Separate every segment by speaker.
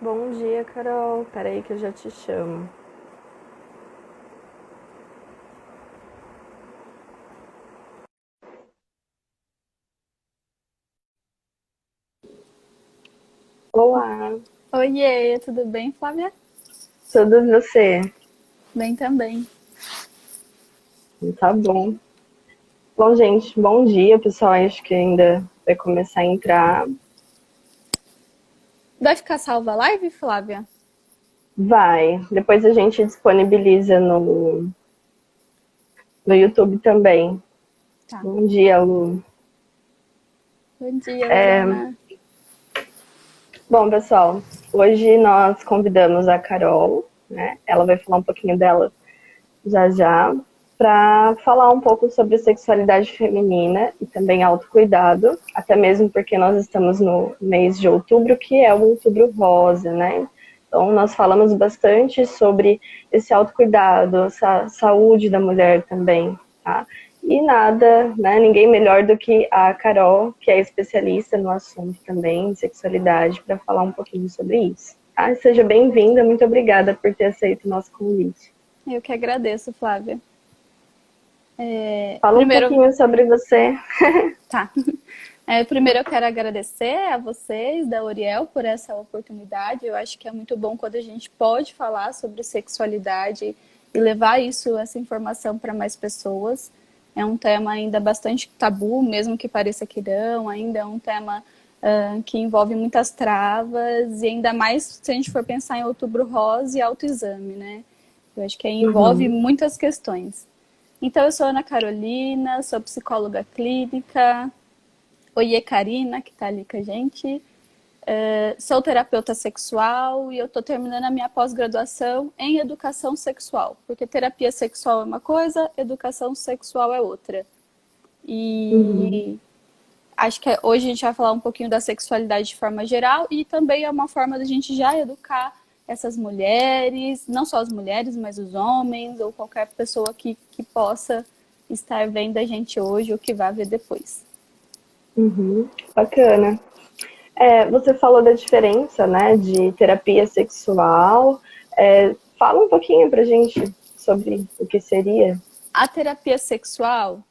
Speaker 1: Bom dia, Carol. Peraí que eu já te chamo. Olá,
Speaker 2: Oiê, tudo bem, Flávia?
Speaker 1: tudo você?
Speaker 2: Bem também.
Speaker 1: Tá bom. Bom, gente, bom dia, pessoal. Acho que ainda vai começar a entrar.
Speaker 2: Vai ficar salva a live, Flávia?
Speaker 1: Vai. Depois a gente disponibiliza no YouTube também.
Speaker 2: Tá.
Speaker 1: Bom dia, Lu.
Speaker 2: Bom dia, Lorena.
Speaker 1: Bom, pessoal, hoje nós convidamos a Carol, né? Ela vai falar um pouquinho dela já já, para falar um pouco sobre sexualidade feminina e também autocuidado, até mesmo porque nós estamos no mês de outubro, que é o outubro rosa, né? Então, nós falamos bastante sobre esse autocuidado, essa saúde da mulher também, tá? E nada, né? Ninguém melhor do que a Carol, que é especialista no assunto também, sexualidade, para falar um pouquinho sobre isso. Tá? Seja bem-vinda, muito obrigada por ter aceito o nosso convite.
Speaker 2: Eu que agradeço, Flávia.
Speaker 1: Fala um
Speaker 2: Primeiro,
Speaker 1: pouquinho sobre você.
Speaker 2: tá. Primeiro eu quero agradecer a vocês da Uriel por essa oportunidade. Eu acho que é muito bom quando a gente pode falar sobre sexualidade e levar essa informação para mais pessoas. É um tema ainda bastante tabu, mesmo que pareça que não, ainda é um tema que envolve muitas travas, e ainda mais se a gente for pensar em outubro rosa e autoexame, né? Eu acho que aí envolve
Speaker 1: Uhum.
Speaker 2: muitas questões. Então, eu sou Ana Carolina, sou psicóloga clínica. Oiê, Karina, que está ali com a gente. Sou terapeuta sexual e eu estou terminando a minha pós-graduação em educação sexual, porque terapia sexual é uma coisa, educação sexual é outra.
Speaker 1: Uhum.
Speaker 2: E acho que hoje a gente vai falar um pouquinho da sexualidade de forma geral e também é uma forma da gente já educar essas mulheres, não só as mulheres, mas os homens ou qualquer pessoa que possa estar vendo a gente hoje ou que vá ver depois.
Speaker 1: Uhum. Bacana. Você falou da diferença, né, de terapia sexual. Fala um pouquinho pra gente sobre o que seria.
Speaker 2: A terapia sexual,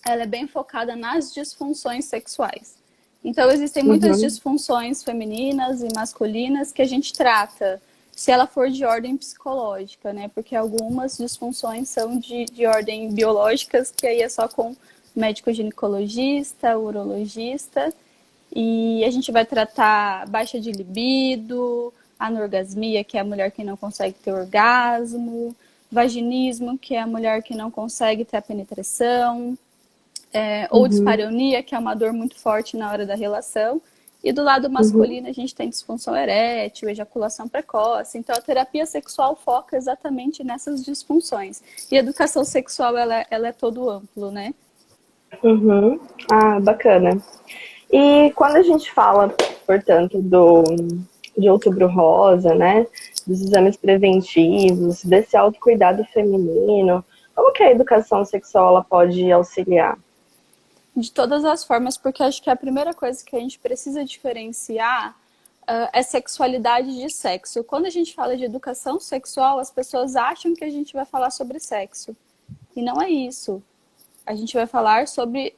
Speaker 2: ela é bem focada nas disfunções sexuais. Então, existem muitas
Speaker 1: Uhum.
Speaker 2: disfunções femininas e masculinas que a gente trata, se ela for de ordem psicológica, né? Porque algumas disfunções são de ordem biológicas, que aí é só com médico ginecologista, urologista, e a gente vai tratar baixa de libido, anorgasmia, que é a mulher que não consegue ter orgasmo, vaginismo, que é a mulher que não consegue ter a penetração, ou
Speaker 1: Uhum.
Speaker 2: dispareunia, que é uma dor muito forte na hora da relação. E do lado
Speaker 1: Uhum.
Speaker 2: masculino, a gente tem disfunção erétil, ejaculação precoce. Então, a terapia sexual foca exatamente nessas disfunções. E a educação sexual, ela é todo amplo, né?
Speaker 1: Uhum. Ah, bacana. E quando a gente fala, portanto, de Outubro Rosa, né, dos exames preventivos, desse autocuidado feminino, como que a educação sexual ela pode auxiliar?
Speaker 2: De todas as formas, porque acho que a primeira coisa que a gente precisa diferenciar é sexualidade de sexo. Quando a gente fala de educação sexual, as pessoas acham que a gente vai falar sobre sexo. E não é isso. A gente vai falar sobre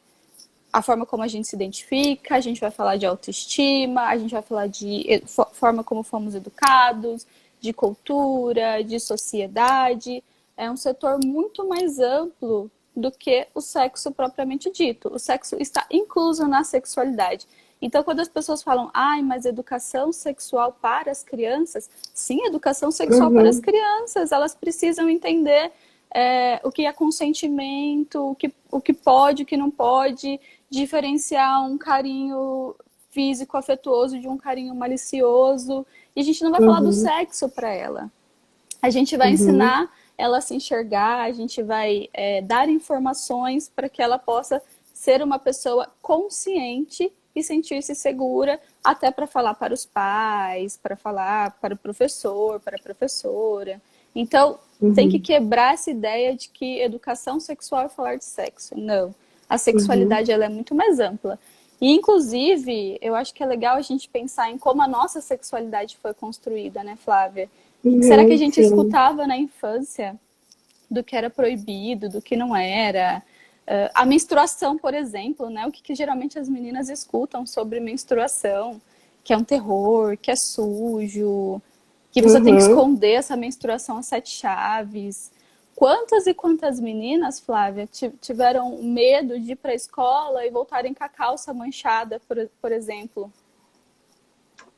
Speaker 2: a forma como a gente se identifica, a gente vai falar de autoestima, a gente vai falar de forma como fomos educados, de cultura, de sociedade. É um setor muito mais amplo do que o sexo propriamente dito. O sexo está incluso na sexualidade. Então, quando as pessoas falam, ai, mas educação sexual para as crianças, sim, educação sexual para as
Speaker 1: Uhum.
Speaker 2: crianças, elas precisam entender o que é consentimento, o que pode, o que não pode, diferenciar um carinho físico afetuoso de um carinho malicioso. E a gente não vai falar do
Speaker 1: Uhum.
Speaker 2: sexo para ela. A gente vai
Speaker 1: Uhum.
Speaker 2: ensinar ela a se enxergar, a gente vai dar informações para que ela possa ser uma pessoa consciente e sentir-se segura, até para falar para os pais, para falar para o professor, para a professora. Então, tem que
Speaker 1: Uhum.
Speaker 2: quebrar essa ideia de que educação sexual é falar de sexo. Não. A
Speaker 1: Uhum.
Speaker 2: sexualidade ela é muito mais ampla. E, inclusive, eu acho que é legal a gente pensar em como a nossa sexualidade foi construída, né, Flávia? O que será que a
Speaker 1: Uhum,
Speaker 2: gente
Speaker 1: sim.
Speaker 2: escutava na infância do que era proibido, do que não era? A menstruação, por exemplo, né? O que geralmente as meninas escutam sobre menstruação, que é um terror, que é sujo, que você tem que
Speaker 1: Uhum.
Speaker 2: esconder essa menstruação a sete chaves. Quantas e quantas meninas, Flávia, tiveram medo de ir para a escola e voltarem com a calça manchada, por exemplo?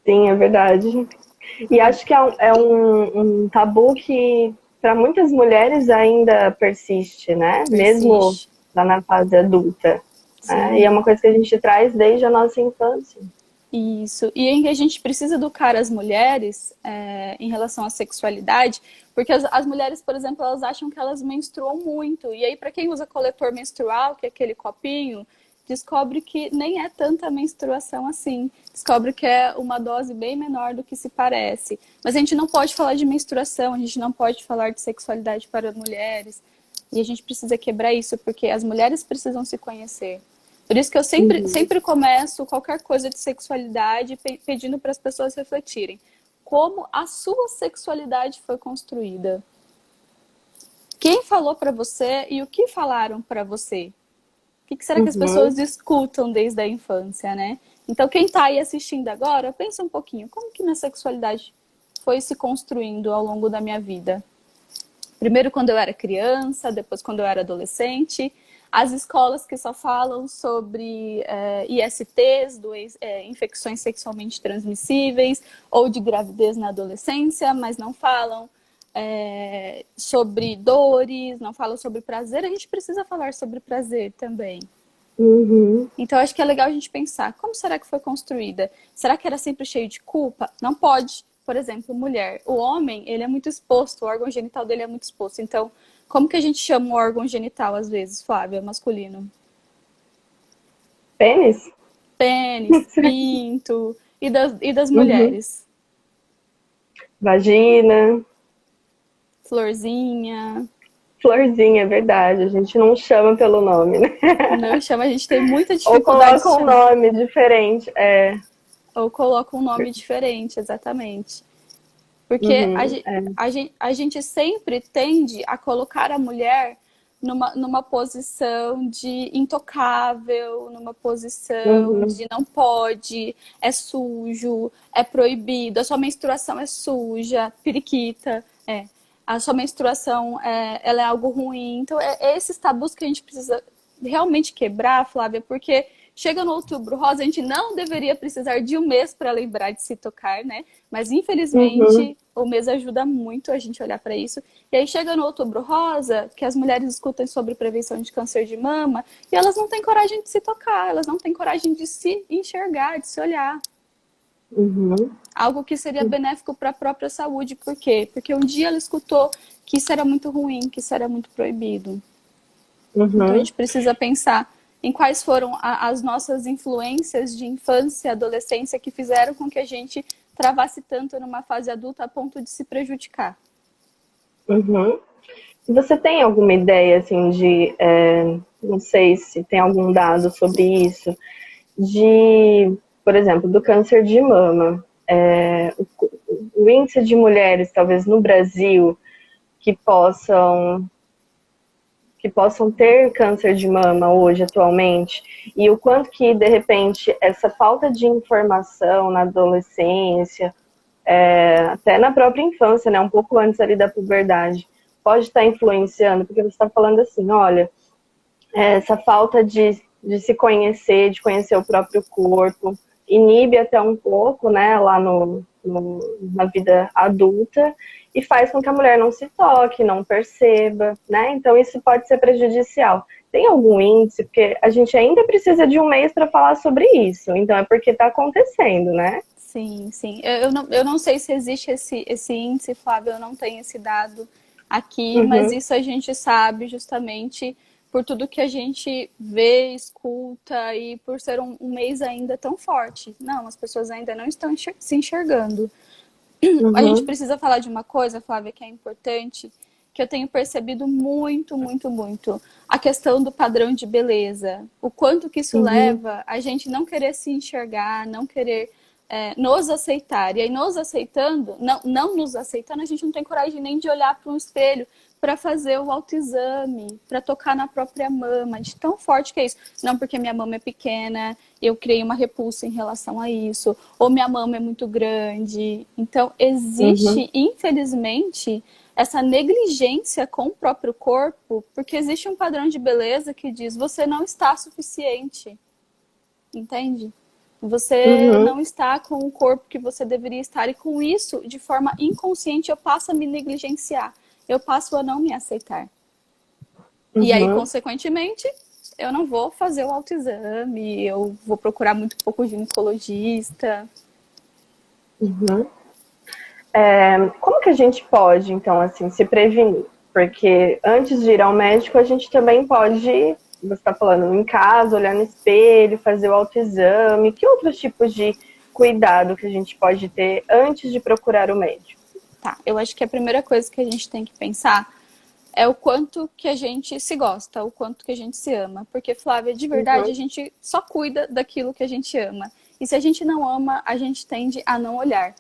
Speaker 1: Sim, é verdade. E acho que é um tabu que para muitas mulheres ainda persiste, né? Mesmo
Speaker 2: Persiste.
Speaker 1: lá na fase adulta. Né? E é
Speaker 2: Sim.
Speaker 1: uma coisa que a gente traz desde a nossa infância.
Speaker 2: Isso. E em que a gente precisa educar as mulheres em relação à sexualidade, porque as mulheres, por exemplo, elas acham que elas menstruam muito. E aí, para quem usa coletor menstrual, que é aquele copinho, descobre que nem é tanta menstruação assim. Descobre que é uma dose bem menor do que se parece. Mas a gente não pode falar de menstruação, a gente não pode falar de sexualidade para mulheres. E a gente precisa quebrar isso, porque as mulheres precisam se conhecer. Por isso que eu sempre,
Speaker 1: Uhum.
Speaker 2: sempre começo qualquer coisa de sexualidade pedindo para as pessoas refletirem como a sua sexualidade foi construída. Quem falou para você e o que falaram para você? O que será que as
Speaker 1: Uhum.
Speaker 2: pessoas escutam desde a infância, né? Então, quem está aí assistindo agora, pensa um pouquinho, como que minha sexualidade foi se construindo ao longo da minha vida? Primeiro quando eu era criança, depois quando eu era adolescente. As escolas que só falam sobre ISTs, infecções sexualmente transmissíveis, ou de gravidez na adolescência, mas não falam sobre dores, não falam sobre prazer. A gente precisa falar sobre prazer também.
Speaker 1: Uhum.
Speaker 2: Então, acho que é legal a gente pensar, como será que foi construída? Será que era sempre cheio de culpa? Não pode. Por exemplo, mulher. O homem, ele é muito exposto, o órgão genital dele é muito exposto. Então, como que a gente chama o órgão genital, às vezes, Flávia, masculino?
Speaker 1: Pênis?
Speaker 2: Pênis, pinto. E das
Speaker 1: Uhum.
Speaker 2: mulheres?
Speaker 1: Vagina,
Speaker 2: Florzinha.
Speaker 1: florzinha, é verdade. A gente não chama pelo nome, né?
Speaker 2: Não chama, a gente tem muita
Speaker 1: Ou
Speaker 2: dificuldade de
Speaker 1: coloca um
Speaker 2: chamar.
Speaker 1: nome diferente. É.
Speaker 2: Ou coloca um nome diferente, exatamente. Porque
Speaker 1: Uhum. É.
Speaker 2: a gente sempre tende a colocar a mulher numa posição de intocável, numa posição
Speaker 1: Uhum.
Speaker 2: de não pode, é sujo, é proibido, a sua menstruação é suja, periquita, a sua menstruação ela é algo ruim. Então, é esses tabus que a gente precisa realmente quebrar, Flávia, porque chega no Outubro Rosa, a gente não deveria precisar de um mês para lembrar de se tocar, né? Mas
Speaker 1: Uhum.
Speaker 2: infelizmente o mês ajuda muito a gente olhar para isso. E aí chega no Outubro Rosa, que as mulheres escutam sobre prevenção de câncer de mama, e elas não têm coragem de se tocar, elas não têm coragem de se enxergar, de se olhar.
Speaker 1: Uhum.
Speaker 2: Algo que seria benéfico para a própria saúde. Por quê? Porque um dia ela escutou que isso era muito ruim, que isso era muito proibido. Então a
Speaker 1: Uhum.
Speaker 2: gente precisa pensar em quais foram as nossas influências de infância e adolescência que fizeram com que a gente travasse tanto numa fase adulta a ponto de se prejudicar.
Speaker 1: Uhum. Você tem alguma ideia, assim, não sei se tem algum dado sobre isso, por exemplo, do câncer de mama? O índice de mulheres, talvez no Brasil, que possam, que possam ter câncer de mama hoje, atualmente, e o quanto que, de repente, essa falta de informação na adolescência, até na própria infância, né, um pouco antes ali da puberdade, pode estar influenciando, porque você está falando assim, olha, essa falta de se conhecer, de conhecer o próprio corpo, inibe até um pouco, né, lá na vida adulta, e faz com que a mulher não se toque, não perceba, né? Então isso pode ser prejudicial. Tem algum índice? Porque a gente ainda precisa de um mês para falar sobre isso, então é porque está acontecendo, né?
Speaker 2: Sim, sim. Eu não sei se existe esse índice, Flávio, eu não tenho esse dado aqui, mas
Speaker 1: Uhum,
Speaker 2: isso a gente sabe justamente por tudo que a gente vê, escuta e por ser um mês ainda tão forte. Não, as pessoas ainda não estão se enxergando. A gente
Speaker 1: uhum,
Speaker 2: precisa falar de uma coisa, Flávia, que é importante, que eu tenho percebido muito, muito, muito. A questão do padrão de beleza. O quanto que isso leva a gente não querer se enxergar, não querer nos aceitar. E aí, nos aceitando, não nos aceitando, a gente não tem coragem nem de olhar para um espelho para fazer o autoexame, para tocar na própria mama, de tão forte que é isso. Não porque minha mama é pequena, eu criei uma repulsa em relação a isso, ou minha mama é muito grande. Então, existe, infelizmente, essa negligência com o próprio corpo, porque existe um padrão de beleza que diz: você não está suficiente, entende? Você não está com o corpo que você deveria estar, e com isso, de forma inconsciente, eu passo a me negligenciar, eu passo a não me aceitar. E aí, consequentemente, eu não vou fazer o autoexame, eu vou procurar muito pouco ginecologista.
Speaker 1: Como que a gente pode, então, assim, se prevenir? Porque antes de ir ao médico, a gente também pode, você está falando, em casa, olhar no espelho, fazer o autoexame. Que outros tipos de cuidado que a gente pode ter antes de procurar o médico?
Speaker 2: Tá, eu acho que a primeira coisa que a gente tem que pensar é o quanto que a gente se gosta, o quanto que a gente se ama. Porque, Flávia, de verdade, a gente só cuida daquilo que a gente ama. E se a gente não ama, a gente tende a não olhar.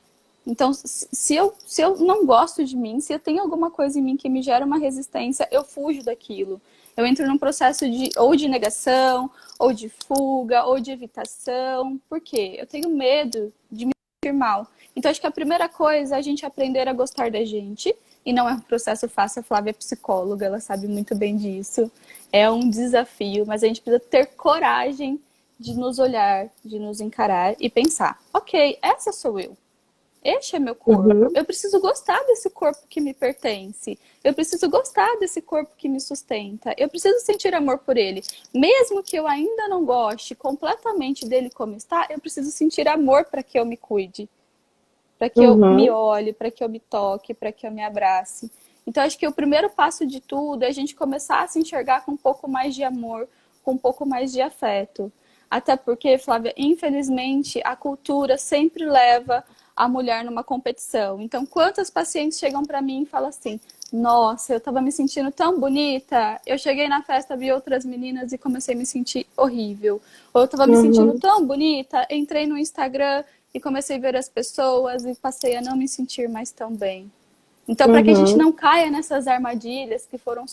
Speaker 2: Então, se eu não gosto de mim, se eu tenho alguma coisa em mim que me gera uma resistência, eu fujo daquilo. Eu entro num processo ou de negação, ou de fuga, ou de evitação. Por quê? Eu tenho medo de me sentir mal. Então, acho que a primeira coisa é a gente aprender a gostar da gente. E não é um processo fácil, a Flávia é psicóloga, ela sabe muito bem disso. É um desafio, mas a gente precisa ter coragem de nos olhar, de nos encarar e pensar: ok, essa sou eu. Este é meu corpo. Eu preciso gostar desse corpo que me pertence. Eu preciso gostar desse corpo que me sustenta. Eu preciso sentir amor por ele. Mesmo que eu ainda não goste completamente dele como está, eu preciso sentir amor para que eu me cuide. Para que eu me olhe, para que eu me toque, para que eu me abrace. Então, acho que o primeiro passo de tudo é a gente começar a se enxergar com um pouco mais de amor, com um pouco mais de afeto. Até porque, Flávia, infelizmente, a cultura sempre leva a mulher numa competição. Então, quantas pacientes chegam para mim e falam assim: nossa, eu estava me sentindo tão bonita, eu cheguei na festa, vi outras meninas e comecei a me sentir horrível. Ou eu estava me sentindo tão bonita, entrei no Instagram e comecei a ver as pessoas e passei a não me sentir mais tão bem. Então, para que a gente não caia nessas armadilhas que foram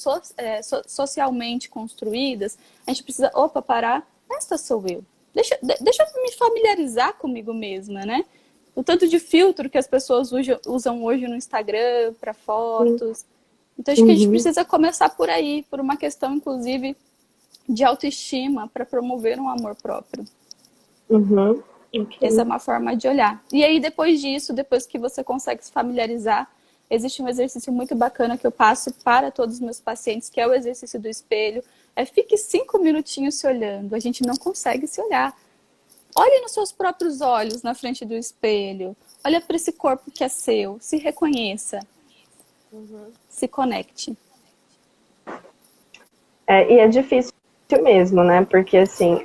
Speaker 2: socialmente construídas, a gente precisa, parar, esta sou eu. Deixa eu me familiarizar comigo mesma, né? O tanto de filtro que as pessoas usam hoje no Instagram para fotos. Então, acho que a gente precisa começar por aí, por uma questão, inclusive, de autoestima, para promover um amor próprio. Essa é uma forma de olhar. E aí, depois disso, depois que você consegue se familiarizar, existe um exercício muito bacana que eu passo para todos os meus pacientes, que é o exercício do espelho. Fique 5 minutinhos se olhando. A gente não consegue se olhar. Olhe nos seus próprios olhos na frente do espelho. Olha para esse corpo que é seu. Se reconheça. Se conecte.
Speaker 1: E é difícil mesmo, né? Porque, assim,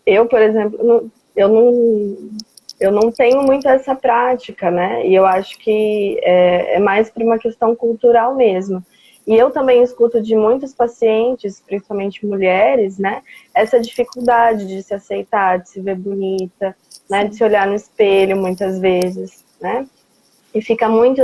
Speaker 1: eu, por exemplo, eu não tenho muito essa prática, né? E eu acho que é mais por uma questão cultural mesmo. E eu também escuto de muitos pacientes, principalmente mulheres, né? Essa dificuldade de se aceitar, de se ver bonita, né? De se olhar no espelho muitas vezes, né? E fica muito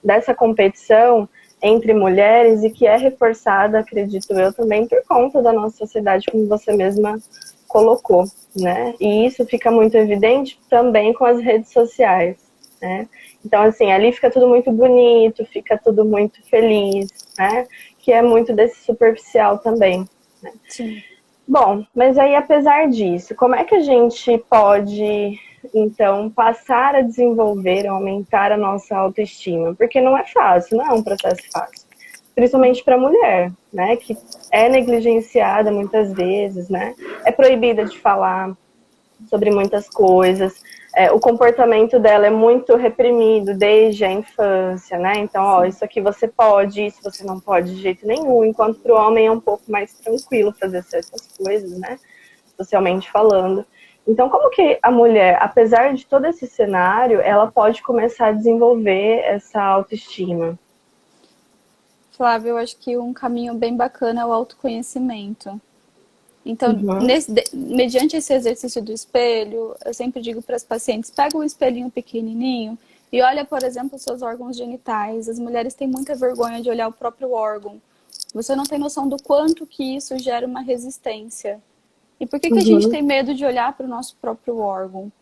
Speaker 1: dessa competição entre mulheres e que é reforçada, acredito eu, também por conta da nossa sociedade, como você mesma colocou, né? E isso fica muito evidente também com as redes sociais, né? Então, assim, ali fica tudo muito bonito, fica tudo muito feliz, né? Que é muito desse superficial também, né?
Speaker 2: Sim.
Speaker 1: Bom, mas aí, apesar disso, como é que a gente pode, então, passar a desenvolver, aumentar a nossa autoestima? Porque não é fácil, não é um processo fácil. Principalmente para a mulher, né? Que é negligenciada muitas vezes, né? É proibida de falar sobre muitas coisas. O comportamento dela é muito reprimido desde a infância, né? Então, isso aqui você pode, isso você não pode de jeito nenhum. Enquanto para o homem é um pouco mais tranquilo fazer certas coisas, né? Socialmente falando. Então, como que a mulher, apesar de todo esse cenário, ela pode começar a desenvolver essa autoestima?
Speaker 2: Flávia, eu acho que um caminho bem bacana é o autoconhecimento. Então,
Speaker 1: Uhum,
Speaker 2: mediante esse exercício do espelho, eu sempre digo para as pacientes, pega um espelhinho pequenininho e olha, por exemplo, os seus órgãos genitais. As mulheres têm muita vergonha de olhar o próprio órgão. Você não tem noção do quanto que isso gera uma resistência. E por que a gente
Speaker 1: uhum.
Speaker 2: tem medo de olhar para o nosso próprio órgão?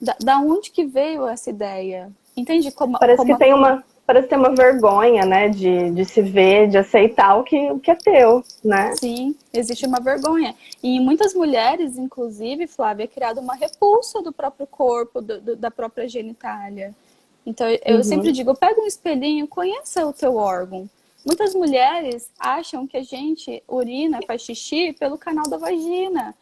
Speaker 2: Da onde que veio essa ideia? Entende
Speaker 1: Parece que tem uma vergonha, né, de se ver, de aceitar o que é teu, né?
Speaker 2: Sim, existe uma vergonha. E em muitas mulheres, inclusive, Flávia, é criada uma repulsa do próprio corpo, da própria genitália. Então, eu sempre
Speaker 1: Uhum,
Speaker 2: digo, pega um espelhinho, conheça o teu órgão. Muitas mulheres acham que a gente urina, faz xixi pelo canal da vagina.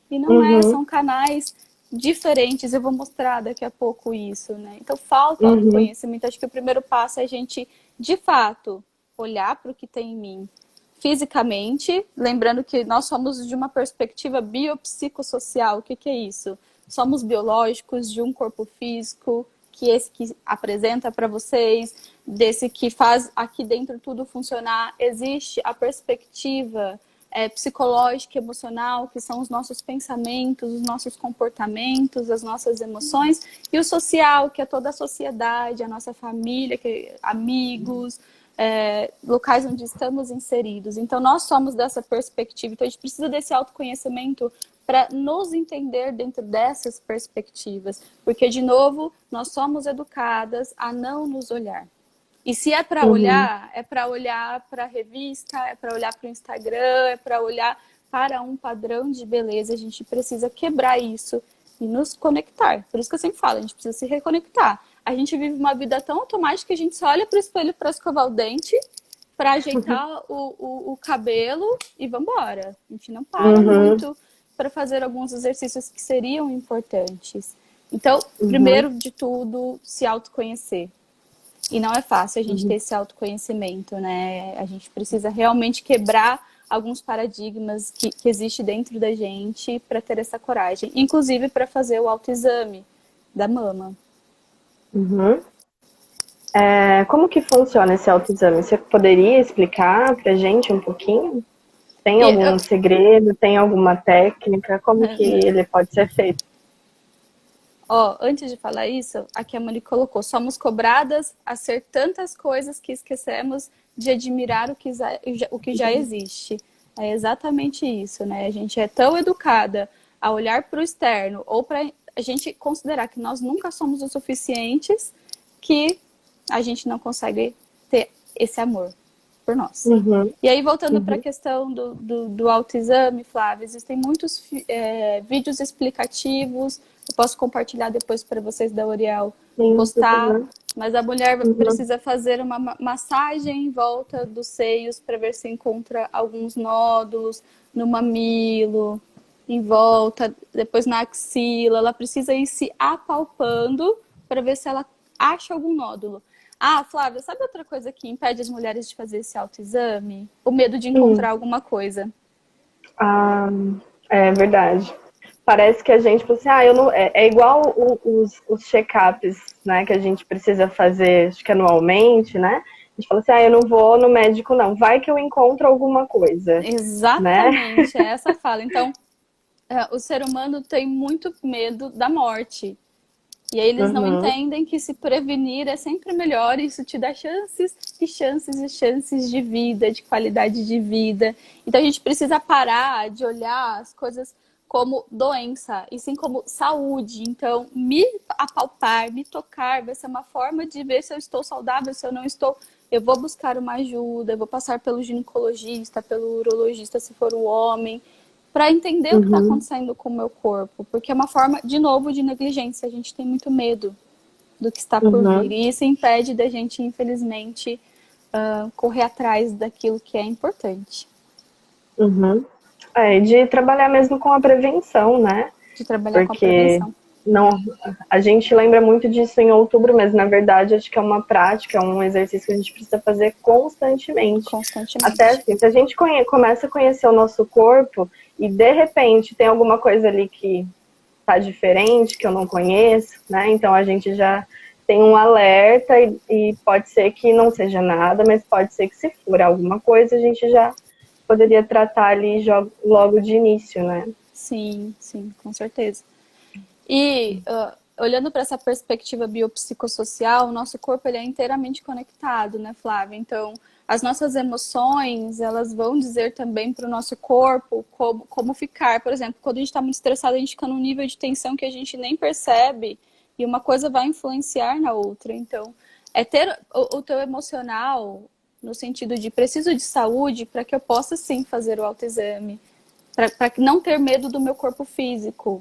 Speaker 2: E não é,
Speaker 1: uhum,
Speaker 2: são canais diferentes. Eu vou mostrar daqui a pouco isso, né? Então, falta
Speaker 1: uhum,
Speaker 2: autoconhecimento. Acho que o primeiro passo é a gente, de fato, olhar para o que tem em mim fisicamente, lembrando que nós somos de uma perspectiva biopsicossocial. O que que é isso? Somos biológicos de um corpo físico, que esse que apresenta para vocês, desse que faz aqui dentro tudo funcionar. Existe a perspectiva psicológica e emocional, que são os nossos pensamentos, os nossos comportamentos, as nossas emoções, e o social, que é toda a sociedade, a nossa família, amigos, locais onde estamos inseridos. Então, nós somos dessa perspectiva. Então, a gente precisa desse autoconhecimento para nos entender dentro dessas perspectivas. Porque, de novo, nós somos educadas a não nos olhar. E se
Speaker 1: uhum,
Speaker 2: é para olhar para a revista, é para olhar para o Instagram, é para olhar para um padrão de beleza. A gente precisa quebrar isso e nos conectar. Por isso que eu sempre falo, a gente precisa se reconectar. A gente vive uma vida tão automática que a gente só olha para o espelho para escovar o dente, para ajeitar o cabelo e vamos embora. A gente não para
Speaker 1: uhum,
Speaker 2: muito para fazer alguns exercícios que seriam importantes. Então,
Speaker 1: uhum,
Speaker 2: primeiro de tudo, se autoconhecer. E não é fácil a gente ter
Speaker 1: uhum.
Speaker 2: esse autoconhecimento, né? A gente precisa realmente quebrar alguns paradigmas que existe dentro da gente para ter essa coragem. Inclusive para fazer o autoexame da mama.
Speaker 1: Uhum. Como que funciona esse autoexame? Você poderia explicar pra gente um pouquinho? Tem
Speaker 2: E
Speaker 1: algum segredo? Tem alguma técnica? Como que ele pode ser feito?
Speaker 2: ó, antes de falar isso, aqui a Moni colocou: somos cobradas a ser tantas coisas que esquecemos de admirar o que já existe. É exatamente isso, né? A gente é tão educada a olhar para o externo ou para a gente considerar que nós nunca somos o suficientes que a gente não consegue ter esse amor por nós.
Speaker 1: Uhum,
Speaker 2: E aí, voltando para a
Speaker 1: uhum.
Speaker 2: questão do autoexame, Flávia, existem muitos vídeos explicativos. Eu posso compartilhar depois para vocês da L'Oréal
Speaker 1: Sim, por
Speaker 2: postar.
Speaker 1: favor.
Speaker 2: Mas a mulher
Speaker 1: Uhum,
Speaker 2: precisa fazer uma massagem em volta dos seios para ver se encontra alguns nódulos no mamilo, em volta, depois na axila. Ela precisa ir se apalpando para ver se ela acha algum nódulo. Ah, Flávia, sabe outra coisa que impede as mulheres de fazer esse autoexame? O medo de
Speaker 1: uhum.
Speaker 2: encontrar alguma coisa.
Speaker 1: Ah, é verdade. Parece que a gente, tipo assim, eu não, é igual os check-ups, né, que a gente precisa fazer, acho que anualmente, né? A gente fala assim, eu não vou no médico, não. Vai que eu encontro alguma coisa, né?
Speaker 2: Exatamente, é essa a fala. Então, o ser humano tem muito medo da morte. E aí eles não
Speaker 1: Uhum,
Speaker 2: entendem que se prevenir é sempre melhor, isso te dá chances e chances e chances de vida, de qualidade de vida. Então a gente precisa parar de olhar as coisas como doença, e sim como saúde. Então, me apalpar, me tocar, vai ser uma forma de ver se eu estou saudável, se eu não estou. Eu vou buscar uma ajuda, eu vou passar pelo ginecologista, pelo urologista, se for o homem, para entender o que está
Speaker 1: uhum,
Speaker 2: acontecendo com o meu corpo, porque é uma forma, de novo, de negligência. A gente tem muito medo do que está por vir,
Speaker 1: uhum,
Speaker 2: e isso impede da gente, infelizmente, correr atrás daquilo que é importante,
Speaker 1: uhum. E de trabalhar mesmo com a prevenção, né?
Speaker 2: de trabalhar com a
Speaker 1: Porque
Speaker 2: prevenção
Speaker 1: não, a gente lembra muito disso em outubro, mas na verdade acho que é uma prática, é um exercício que a gente precisa fazer constantemente. Até
Speaker 2: constantemente.
Speaker 1: assim, se a gente começa a conhecer o nosso corpo e de repente tem alguma coisa ali que tá diferente, que eu não conheço, né? Então a gente já tem um alerta e pode ser que não seja nada, mas pode ser que se for alguma coisa, a gente já poderia tratar ali logo de início, né?
Speaker 2: Sim, sim, com certeza. E olhando para essa perspectiva biopsicossocial, o nosso corpo ele é inteiramente conectado, né, Flávia? Então, as nossas emoções, elas vão dizer também para o nosso corpo como ficar. Por exemplo, quando a gente está muito estressado, a gente fica num nível de tensão que a gente nem percebe e uma coisa vai influenciar na outra. Então, é ter o teu emocional no sentido de preciso de saúde para que eu possa sim fazer o autoexame, para não ter medo do meu corpo físico.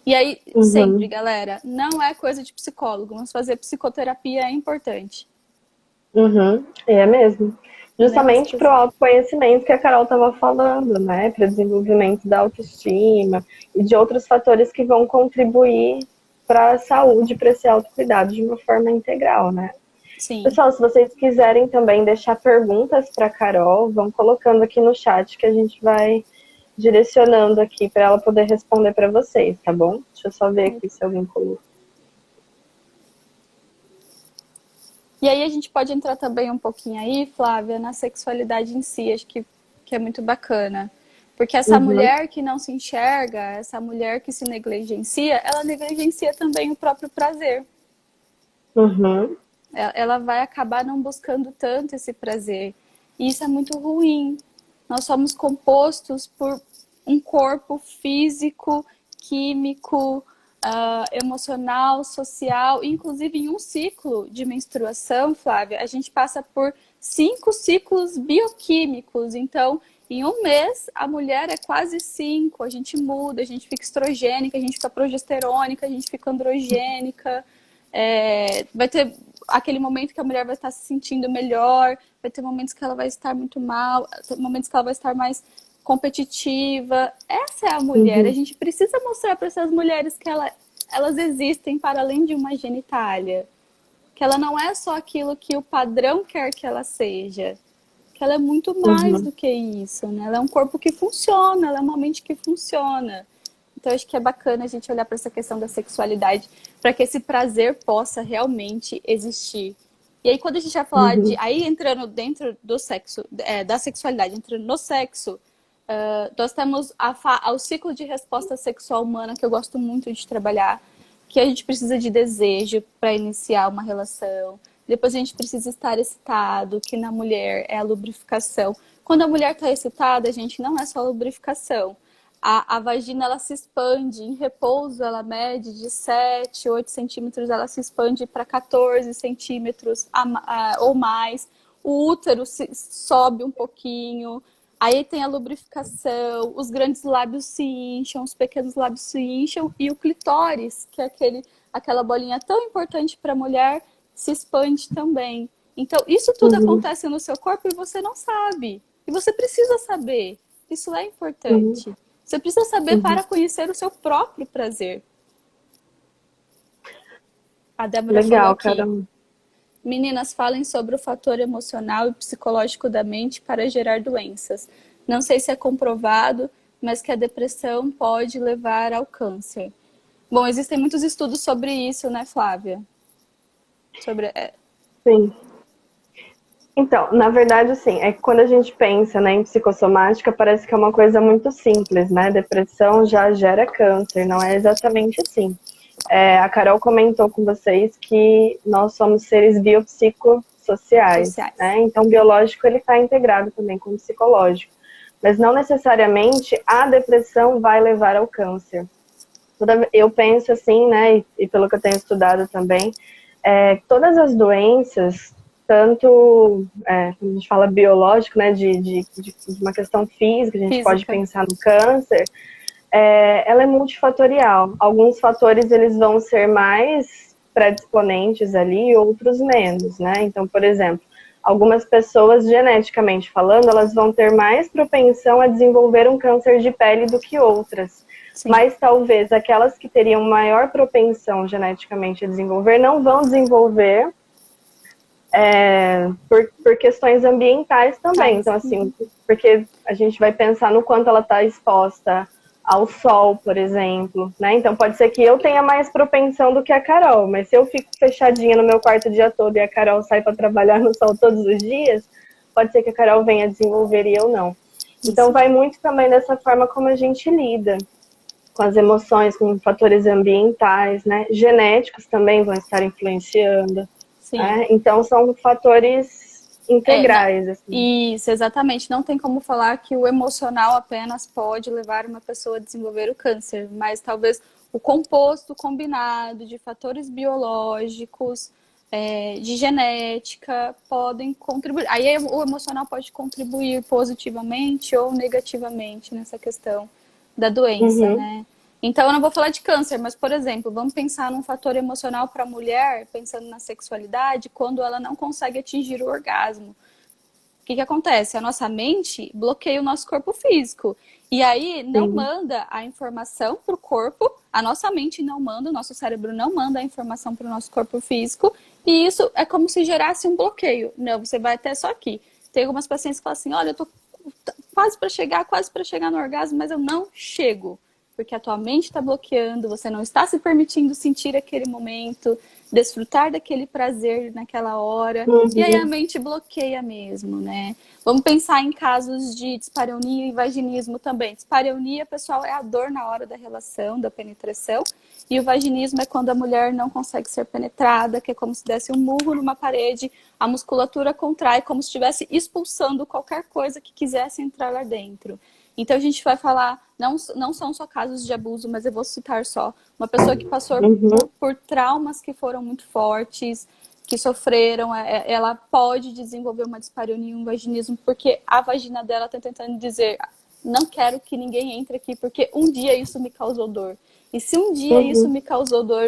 Speaker 2: E aí, sempre, galera, não é coisa de psicólogo, mas fazer psicoterapia é importante.
Speaker 1: É mesmo. Justamente para o autoconhecimento que a Carol estava falando, né? Para o desenvolvimento da autoestima e de outros fatores que vão contribuir para a saúde, para esse autocuidado de uma forma integral, né?
Speaker 2: Sim.
Speaker 1: Pessoal, se vocês quiserem também deixar perguntas para a Carol, vão colocando aqui no chat que a gente vai direcionando aqui para ela poder responder para vocês, tá bom? Deixa eu só ver aqui se alguém colocou.
Speaker 2: E aí a gente pode entrar também um pouquinho aí, Flávia, na sexualidade em si, acho que é muito bacana. Porque essa mulher que não se enxerga, essa mulher que se negligencia, ela negligencia também o próprio prazer. Ela vai acabar não buscando tanto esse prazer. E isso é muito ruim. Nós somos compostos por um corpo físico, químico, emocional, social, inclusive em um ciclo de menstruação, Flávia, a gente passa por 5 ciclos bioquímicos. Então, em um mês, a mulher é quase 5. A gente muda, a gente fica estrogênica, a gente fica progesterônica, a gente fica androgênica. Vai ter aquele momento que a mulher vai estar se sentindo melhor, vai ter momentos que ela vai estar muito mal, momentos que ela vai estar mais competitiva. Essa é a mulher. A gente precisa mostrar para essas mulheres que elas existem para além de uma genitália. Que ela não é só aquilo que o padrão quer que ela seja. Que ela é muito mais do que isso, né? Ela é um corpo que funciona, ela é uma mente que funciona. Então, acho que é bacana a gente olhar para essa questão da sexualidade para que esse prazer possa realmente existir. E aí, quando a gente vai falar de... Aí, entrando dentro do sexo, da sexualidade, entrando no sexo, nós temos o ciclo de resposta sexual humana, que eu gosto muito de trabalhar, que a gente precisa de desejo para iniciar uma relação. Depois a gente precisa estar excitado, que na mulher é a lubrificação. Quando a mulher está excitada, a gente não é só lubrificação. A vagina, ela se expande, em repouso ela mede de 7, 8 centímetros, ela se expande para 14 centímetros ou mais. O útero sobe um pouquinho, aí tem a lubrificação, os grandes lábios se incham, os pequenos lábios se incham, e o clitóris, que é aquela bolinha tão importante para a mulher, se expande também. Então, isso tudo acontece no seu corpo e você não sabe. E você precisa saber. Isso é importante. Você precisa saber para conhecer o seu próprio prazer. A Débora falou aqui.
Speaker 1: Caramba.
Speaker 2: Meninas, falem sobre o fator emocional e psicológico da mente para gerar doenças. Não sei se é comprovado, mas que a depressão pode levar ao câncer. Bom, existem muitos estudos sobre isso, né, Flávia?
Speaker 1: Sim. Então, na verdade, assim, é que quando a gente pensa, né, em psicossomática, parece que é uma coisa muito simples, né? Depressão já gera câncer, não é exatamente assim. A Carol comentou com vocês que nós somos seres biopsicossociais, né? Então, o biológico, ele está integrado também com o psicológico. Mas não necessariamente a depressão vai levar ao câncer. Eu penso assim, né, e pelo que eu tenho estudado também, todas as doenças, tanto quando a gente fala biológico, né, de uma questão física, a gente pode pensar no câncer, ela é multifatorial. Alguns fatores eles vão ser mais predisponentes ali, outros menos, né? Então, por exemplo, algumas pessoas, geneticamente falando, elas vão ter mais propensão a desenvolver um câncer de pele do que outras. Sim. Mas talvez aquelas que teriam maior propensão geneticamente a desenvolver não vão desenvolver por questões ambientais também. Então, assim, porque a gente vai pensar no quanto ela está exposta ao sol, por exemplo, né? Então pode ser que eu tenha mais propensão do que a Carol, mas se eu fico fechadinha no meu quarto o dia todo e a Carol sai para trabalhar no sol todos os dias, pode ser que a Carol venha desenvolver e eu não. Então vai muito também dessa forma como a gente lida com as emoções, com fatores ambientais, né? Genéticos também vão estar influenciando. Né? Então são fatores integrais. Assim.
Speaker 2: Isso, exatamente. Não tem como falar que o emocional apenas pode levar uma pessoa a desenvolver o câncer, mas talvez o composto combinado de fatores biológicos, de genética, podem contribuir. Aí o emocional pode contribuir positivamente ou negativamente nessa questão da doença, né? Então, eu não vou falar de câncer, mas, por exemplo, vamos pensar num fator emocional para a mulher, pensando na sexualidade, quando ela não consegue atingir o orgasmo. O que acontece? A nossa mente bloqueia o nosso corpo físico. E aí não manda a informação para o corpo, a nossa mente não manda, o nosso cérebro não manda a informação para o nosso corpo físico. E isso é como se gerasse um bloqueio. Não, você vai até só aqui. Tem algumas pacientes que falam assim, olha, eu tô quase para chegar no orgasmo, mas eu não chego. Porque a tua mente está bloqueando, você não está se permitindo sentir aquele momento, desfrutar daquele prazer naquela hora, e aí a mente bloqueia mesmo, né? Vamos pensar em casos de dispareunia e vaginismo também. Dispareunia, pessoal, é a dor na hora da relação, da penetração, e o vaginismo é quando a mulher não consegue ser penetrada, que é como se desse um murro numa parede, a musculatura contrai, como se estivesse expulsando qualquer coisa que quisesse entrar lá dentro. Então a gente vai falar, não são só casos de abuso, mas eu vou citar só uma pessoa que passou por traumas que foram muito fortes, que sofreram, ela pode desenvolver uma dispareunia, um vaginismo, porque a vagina dela está tentando dizer, não quero que ninguém entre aqui, porque um dia isso me causou dor. E se um dia isso me causou dor,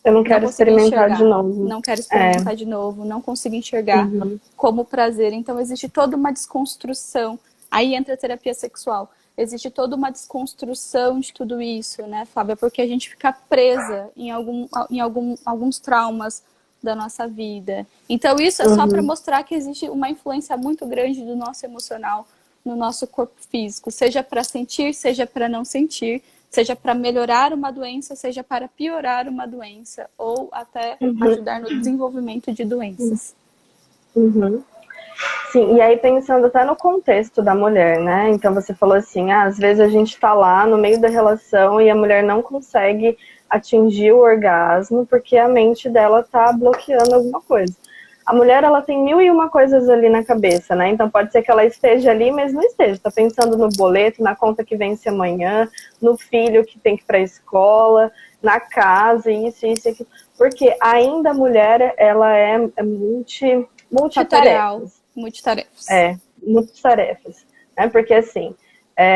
Speaker 1: eu não quero experimentar de novo.
Speaker 2: Não quero experimentar de novo, não consigo enxergar como prazer. Então existe toda uma desconstrução. Aí entra a terapia sexual. Existe toda uma desconstrução de tudo isso, né, Flávia? Porque a gente fica presa em alguns traumas da nossa vida. Então isso é só para mostrar que existe uma influência muito grande do nosso emocional no nosso corpo físico. Seja para sentir, seja para não sentir. Seja para melhorar uma doença, seja para piorar uma doença. Ou até ajudar no desenvolvimento de doenças.
Speaker 1: Sim, e aí pensando até no contexto da mulher, né? Então você falou assim, às vezes a gente tá lá no meio da relação e a mulher não consegue atingir o orgasmo porque a mente dela tá bloqueando alguma coisa. A mulher, ela tem 1001 coisas ali na cabeça, né? Então pode ser que ela esteja ali, mas não esteja. Tá pensando no boleto, na conta que vence amanhã, no filho que tem que ir pra escola, na casa, isso, aquilo. Porque ainda a mulher, ela é multitarefas. Multitarefas. Né? Porque, assim,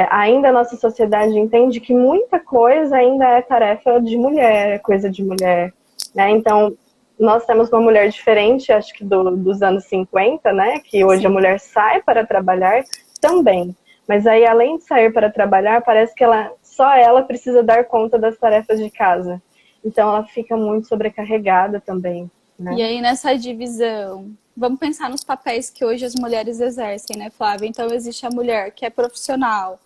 Speaker 1: ainda a nossa sociedade entende que muita coisa ainda é tarefa de mulher, é coisa de mulher. Né? Então, nós temos uma mulher diferente, acho que dos anos 50, né? Que hoje a mulher sai para trabalhar também. Mas aí, além de sair para trabalhar, parece que só ela precisa dar conta das tarefas de casa. Então, ela fica muito sobrecarregada também. Né?
Speaker 2: E aí, nessa divisão, vamos pensar nos papéis que hoje as mulheres exercem, né, Flávia? Então, existe a mulher que é profissional,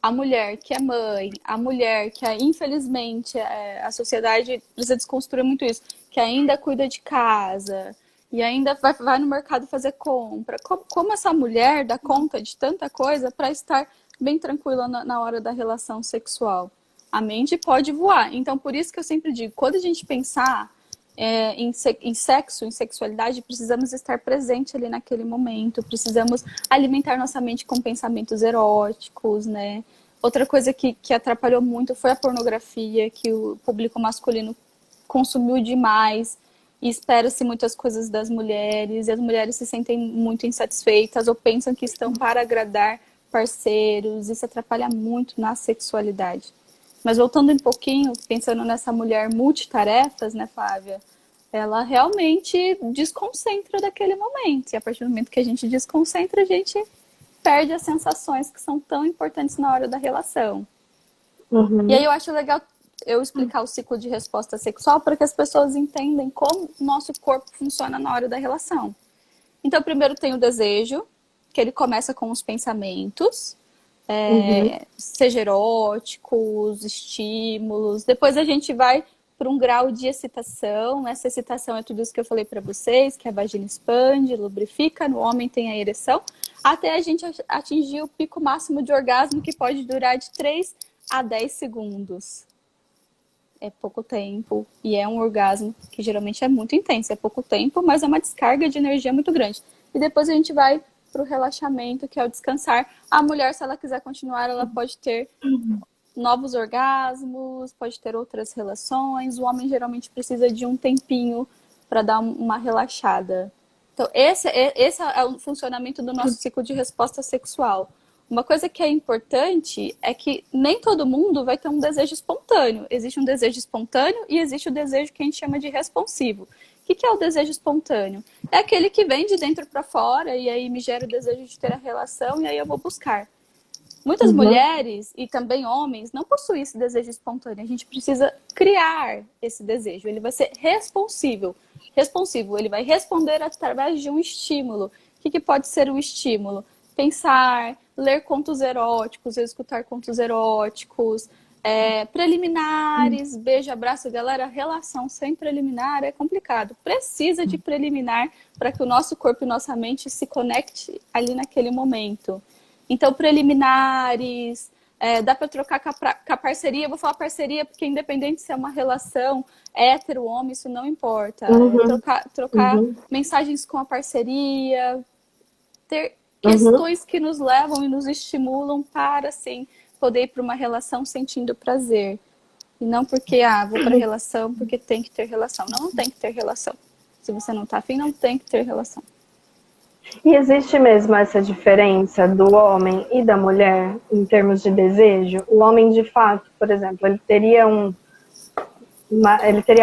Speaker 2: a mulher que é mãe, a mulher que, infelizmente, a sociedade precisa desconstruir muito isso, que ainda cuida de casa e ainda vai no mercado fazer compra. Como essa mulher dá conta de tanta coisa para estar bem tranquila na hora da relação sexual? A mente pode voar. Então, por isso que eu sempre digo, quando a gente pensar em sexo, em sexualidade, precisamos estar presente ali naquele momento, precisamos alimentar nossa mente com pensamentos eróticos, né? Outra coisa que atrapalhou muito foi a pornografia, que o público masculino consumiu demais e espera-se muitas coisas das mulheres, e as mulheres se sentem muito insatisfeitas ou pensam que estão para agradar parceiros, isso atrapalha muito na sexualidade. Mas voltando um pouquinho, pensando nessa mulher multitarefas, né, Flávia? Ela realmente desconcentra daquele momento. E a partir do momento que a gente desconcentra, a gente perde as sensações que são tão importantes na hora da relação. E aí eu acho legal eu explicar o ciclo de resposta sexual para que as pessoas entendam como o nosso corpo funciona na hora da relação. Então, primeiro tem o desejo, que ele começa com os pensamentos.
Speaker 1: Uhum.
Speaker 2: seja eróticos, estímulos. Depois a gente vai para um grau de excitação. Essa excitação é tudo isso que eu falei para vocês, que a vagina expande, lubrifica, no homem tem a ereção, até a gente atingir o pico máximo de orgasmo, que pode durar de 3 a 10 segundos. É pouco tempo e é um orgasmo que geralmente é muito intenso. É pouco tempo, mas é uma descarga de energia muito grande. E depois a gente vai para o relaxamento, que é o descansar. A mulher, se ela quiser continuar, ela pode ter novos orgasmos, pode ter outras relações. O homem geralmente precisa de um tempinho para dar uma relaxada. Então, esse é o funcionamento do nosso ciclo de resposta sexual. Uma coisa que é importante é que nem todo mundo vai ter um desejo espontâneo. Existe um desejo espontâneo e existe o desejo que a gente chama de responsivo. O que é o desejo espontâneo? É aquele que vem de dentro para fora e aí me gera o desejo de ter a relação e aí eu vou buscar. Muitas
Speaker 1: Uhum.
Speaker 2: mulheres e também homens não possuem esse desejo espontâneo. A gente precisa criar esse desejo. Ele vai ser responsível. Responsivo, ele vai responder através de um estímulo. O que pode ser o estímulo? Pensar, ler contos eróticos, escutar contos eróticos, preliminares, beijo, abraço, galera. Relação sem preliminar é complicado. Precisa de preliminar para que o nosso corpo e nossa mente se conecte ali naquele momento. Então, preliminares, dá para trocar com a parceria. Eu vou falar parceria porque, independente se é uma relação hétero, homem, isso não importa.
Speaker 1: Uhum.
Speaker 2: Trocar
Speaker 1: Uhum.
Speaker 2: mensagens com a parceria, ter
Speaker 1: Uhum.
Speaker 2: questões que nos levam e nos estimulam para, assim, poder ir para uma relação sentindo prazer. E não porque, vou para relação porque tem que ter relação. Não, não tem que ter relação. Se você não tá afim, não tem que ter relação.
Speaker 1: E existe mesmo essa diferença do homem e da mulher em termos de desejo? O homem, de fato, por exemplo, ele teria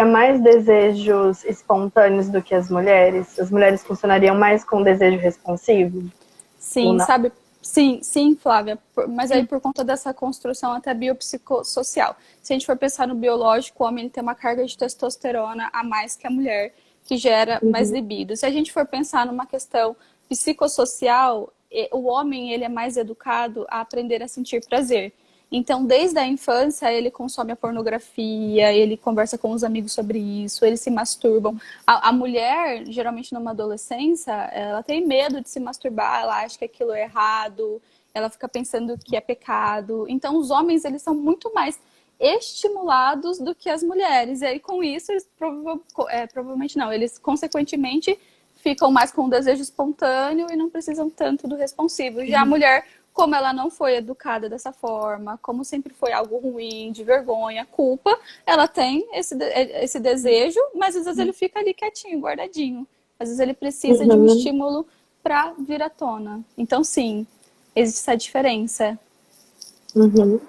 Speaker 1: mais desejos espontâneos do que as mulheres? As mulheres funcionariam mais com desejo responsivo? Ou
Speaker 2: Sim,
Speaker 1: não?
Speaker 2: sabe? Sim, sim, Flávia. Mas aí por conta dessa construção até biopsicossocial. Se a gente for pensar no biológico, o homem ele tem uma carga de testosterona a mais que a mulher, que gera mais
Speaker 1: Uhum.
Speaker 2: libido. Se a gente for pensar numa questão psicossocial, o homem ele é mais educado a aprender a sentir prazer. Então, desde a infância, ele consome a pornografia, ele conversa com os amigos sobre isso, eles se masturbam. A mulher, geralmente numa adolescência, ela tem medo de se masturbar, ela acha que aquilo é errado, ela fica pensando que é pecado. Então, os homens, eles são muito mais estimulados do que as mulheres. E aí, com isso, eles provavelmente não, eles, consequentemente, ficam mais com o desejo espontâneo e não precisam tanto do responsivo. Já a mulher, como ela não foi educada dessa forma, como sempre foi algo ruim, de vergonha, culpa, ela tem esse desejo, mas às vezes ele fica ali quietinho, guardadinho. Às vezes ele precisa de um
Speaker 1: Uhum.
Speaker 2: estímulo para vir à tona. Então, sim, existe essa diferença.
Speaker 1: Uhum.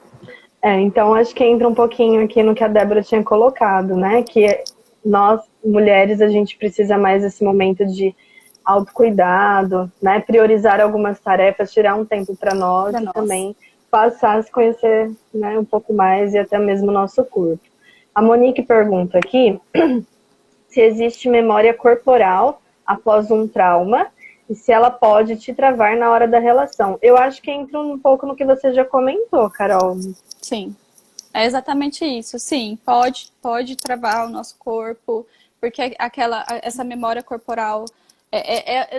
Speaker 1: Então acho que entra um pouquinho aqui no que a Débora tinha colocado, né? Que nós, mulheres, a gente precisa mais desse momento de autocuidado, né? Priorizar algumas tarefas, tirar um tempo para nós
Speaker 2: Para
Speaker 1: e
Speaker 2: nós.
Speaker 1: também passar a se conhecer, né, um pouco mais e até mesmo o nosso corpo. A Monique pergunta aqui se existe memória corporal após um trauma e se ela pode te travar na hora da relação. Eu acho que entra um pouco no que você já comentou, Carol.
Speaker 2: Sim. É exatamente isso. Sim, pode travar o nosso corpo, porque essa memória corporal